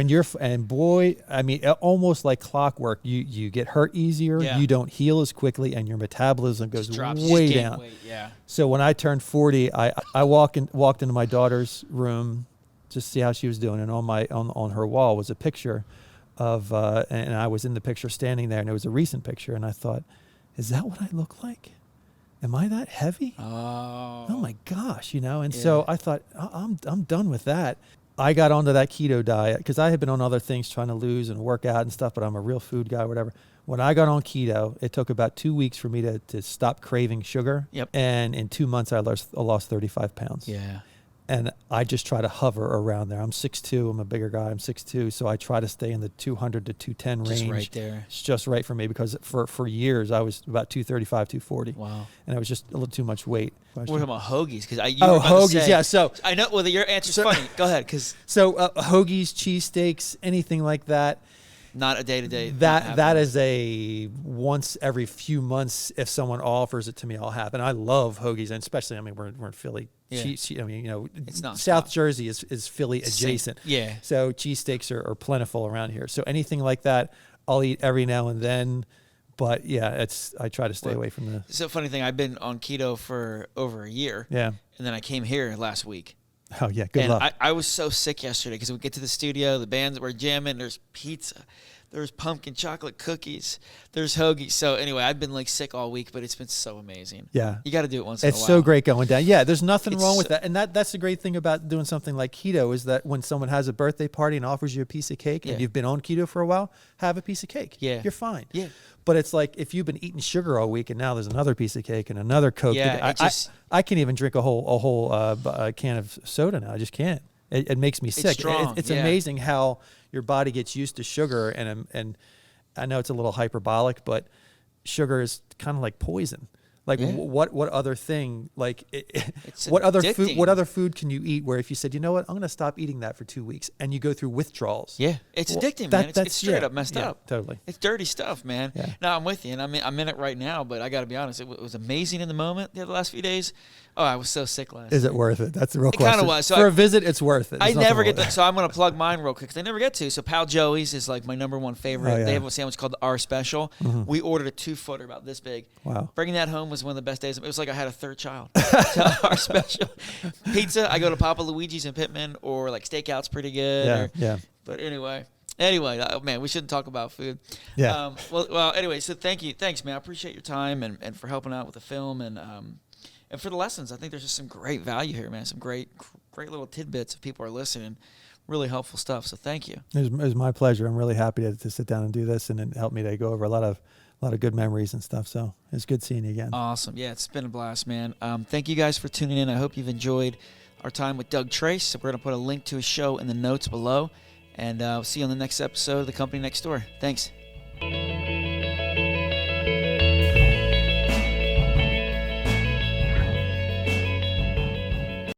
almost like clockwork. You get hurt easier. Yeah. You don't heal as quickly, and your metabolism goes drops. way down. Weight, yeah. So when I turned 40, I walked into my daughter's room just to see how she was doing, and on her wall was a picture of, and I was in the picture standing there, and it was a recent picture, and I thought, is that what I look like? Am I that heavy? Oh my gosh, And so I thought, I'm done with that. I got onto that keto diet because I had been on other things trying to lose and work out and stuff, but I'm a real food guy, whatever. When I got on keto, it took about 2 weeks for me to stop craving sugar. Yep. And in 2 months, I lost 35 pounds. Yeah. And I just try to hover around there. I'm 6'2". I'm a bigger guy. I'm 6'2". So I try to stay in the 200 to 210 range. Just right there. It's just right for me because for years I was about 235, 240. Wow. And I was just a little too much weight. We're talking about hoagies because hoagies, yeah. So I know. Well, your answer's funny. Go ahead, because hoagies, cheesesteaks, anything like that. Not a day-to-day. That is a once every few months. If someone offers it to me, I'll have. And I love hoagies, and especially we're in Philly. Yeah. It's not South Jersey is Philly adjacent. Yeah. So cheesesteaks are plentiful around here. So anything like that, I'll eat every now and then. But yeah, I try to stay away from the. So funny thing, I've been on keto for over a year. Yeah. And then I came here last week. Oh yeah, good luck. I was so sick yesterday because we get to the studio, the bands were jamming. There's pizza, there's pumpkin chocolate cookies, there's hoagies. So anyway, I've been sick all week, but it's been so amazing. Yeah, you got to do it once in a while. It's so great going down. Yeah, there's nothing wrong with that, and that's the great thing about doing something like keto is that when someone has a birthday party and offers you a piece of cake, and you've been on keto for a while, have a piece of cake. Yeah, you're fine. Yeah. But it's like if you've been eating sugar all week and now there's another piece of cake and another Coke. Yeah, I can't even drink a whole can of soda now. I just can't. It makes me sick. It's strong. It's amazing how your body gets used to sugar, and I know it's a little hyperbolic, but sugar is kind of like poison. Like what other thing what other food can you eat where if you said, you know what, I'm going to stop eating that for 2 weeks and you go through withdrawals? Yeah, it's addicting, man. It's straight up messed up. Totally. It's dirty stuff, man. Yeah. No, I'm with you, and I'm in it right now. But I got to be honest, it was amazing in the moment. The last few days, I was so sick last. Is it worth it? That's the real question. It kind of was. So for a visit, it's worth it. I never get that. So I'm going to plug mine real quick because I never get to. So Pal Joey's is like my number one favorite. Oh, yeah. They have a sandwich called the R Special. Mm-hmm. We ordered a 2-footer about this big. Wow. Bringing that home was one of the best days. It was like I had a third child. Our special pizza. I go to Papa Luigi's in Pittman, or like Steakout's pretty good. Yeah. But anyway, man, we shouldn't talk about food. Yeah. Well. Anyway, so thanks, man. I appreciate your time and for helping out with the film and for the lessons. I think there's just some great value here, man. Some great little tidbits if people are listening. Really helpful stuff. So thank you. It was my pleasure. I'm really happy to sit down and do this, and it helped me to go over a lot of good memories and stuff. So it's good seeing you again. Awesome. Yeah, it's been a blast, man. Thank you guys for tuning in. I hope you've enjoyed our time with Doug Trace. So we're going to put a link to his show in the notes below. And we'll see you on the next episode of The Company Next Door. Thanks.